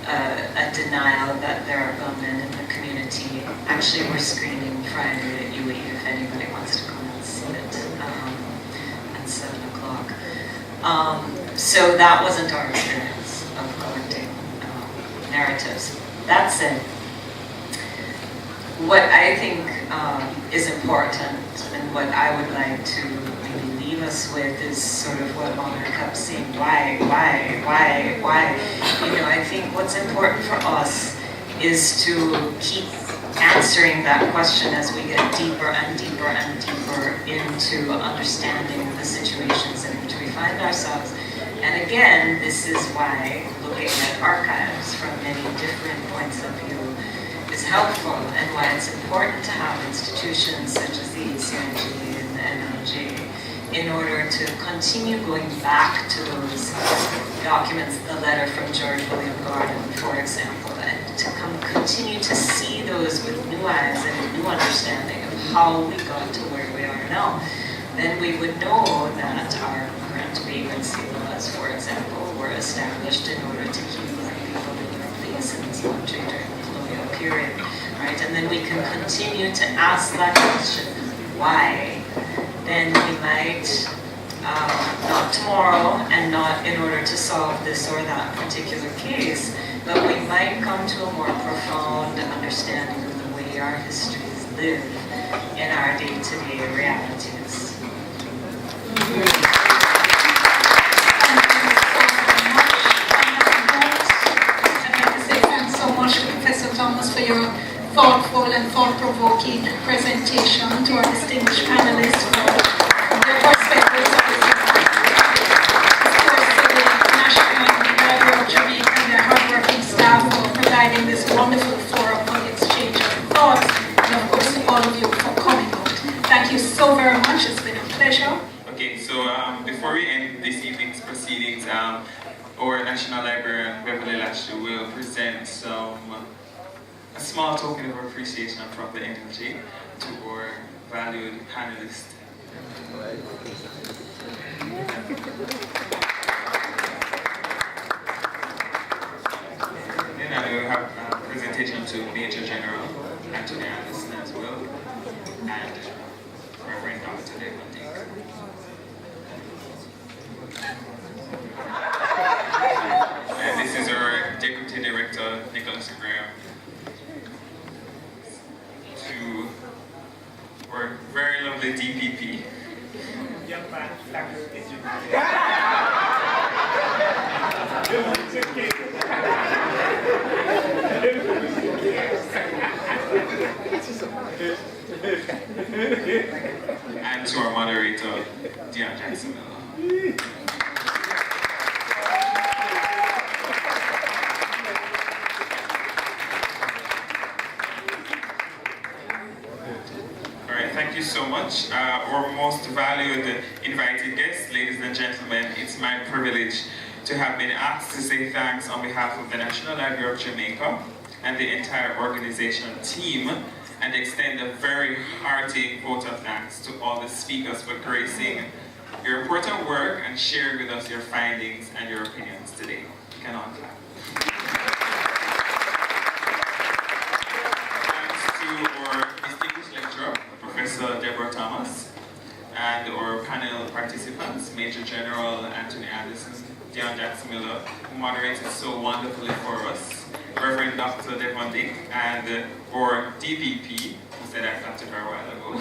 a denial that there are gunmen in the community. Actually, we're screening Friday at UE if anybody wants to come and see it at 7 o'clock. So that wasn't our experience of collecting narratives. That said, what I think is important and what I would like to maybe leave us with is sort of what Mama kept saying, why? You know, I think what's important for us is to keep answering that question as we get deeper and deeper and deeper into understanding the situations in which we find ourselves. And again, this is why looking at archives from many different points of view is helpful, and why it's important to have institutions such as the ECNG and the NLG in order to continue going back to those documents, the letter from George William Gordon, for example, and to continue to see those with new eyes and a new understanding of how we got to where we are now. Then we would know that our current vagrancy laws, for example, were established in order to keep black people in their place in this country during the colonial period, right? And then we can continue to ask that question, why? Then we might, not tomorrow and not in order to solve this or that particular case, but we might come to a more profound understanding of the way our histories live in our day-to-day realities. Thanks so much, Professor Thomas, for your thoughtful and thought-provoking presentation, to our distinguished panelists for their perspectives on this. Of course, to the National Library of Jamaica and their hardworking staff for providing this wonderful forum for the exchange of thoughts, and of course to all of you for coming out. Thank you so very much. It's been a pleasure. Okay, so before we end this evening's proceedings, our National Librarian, Beverly Lashley, will present a small token of appreciation from the NLG to our valued panelists. to Major General Antony as well, and Reverend Dr. Devon. And this is our Deputy Director, Nicholas Graham, to our very lovely DPP. Young man, and to our moderator, Dionne Jackson-Miller. Thank you so much. Our most valued invited guests, ladies and gentlemen, it's my privilege to have been asked to say thanks on behalf of the National Library of Jamaica and the entire organization team, and extend a very hearty vote of thanks to all the speakers for gracing your important work and sharing with us your findings and your opinions today. You can all clap. Professor Deborah Thomas, and our panel participants, Major General Antony Anderson, Dionne Jackson-Miller, who moderated so wonderfully for us, Reverend Dr. Devon Dick, and our DPP, who said I clapped her a while ago.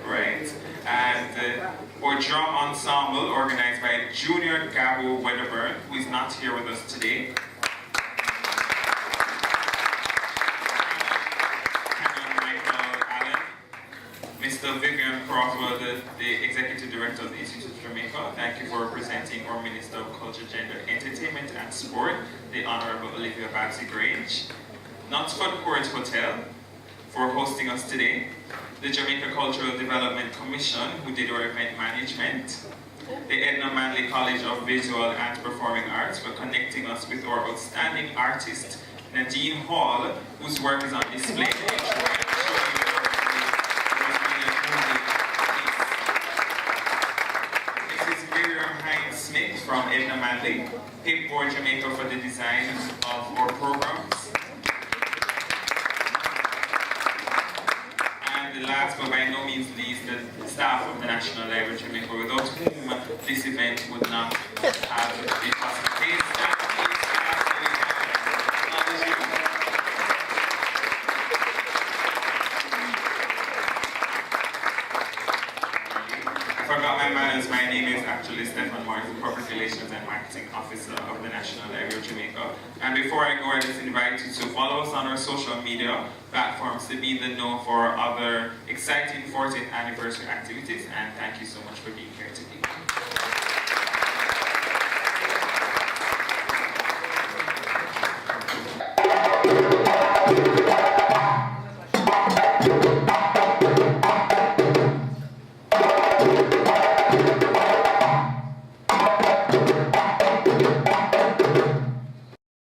Right. And our drum ensemble, organized by Junior Gabo Wedderburn, who is not here with us today. Mr. Vivian Crawford, the Executive Director of the Institute of Jamaica, thank you for representing our Minister of Culture, Gender, Entertainment and Sport, the Honorable Olivia Babsy-Grange. Knottford Court Hotel for hosting us today. The Jamaica Cultural Development Commission, who did our event management. The Edna Manley College of Visual and Performing Arts for connecting us with our outstanding artist, Nadine Hall, whose work is on display. Smith from Edna Manley, Pipboard Jamaica for the design of our programs. And last but by no means least, the staff of the National Library of Jamaica, without whom this event would not have been possible. I forgot my manners. My name is actually Stephen Martin, Public Relations and Marketing Officer of the National Library of Jamaica. And before I go, I just invite you to follow us on our social media platforms to be in the know for other exciting 40th anniversary activities. And thank you so much for being here today.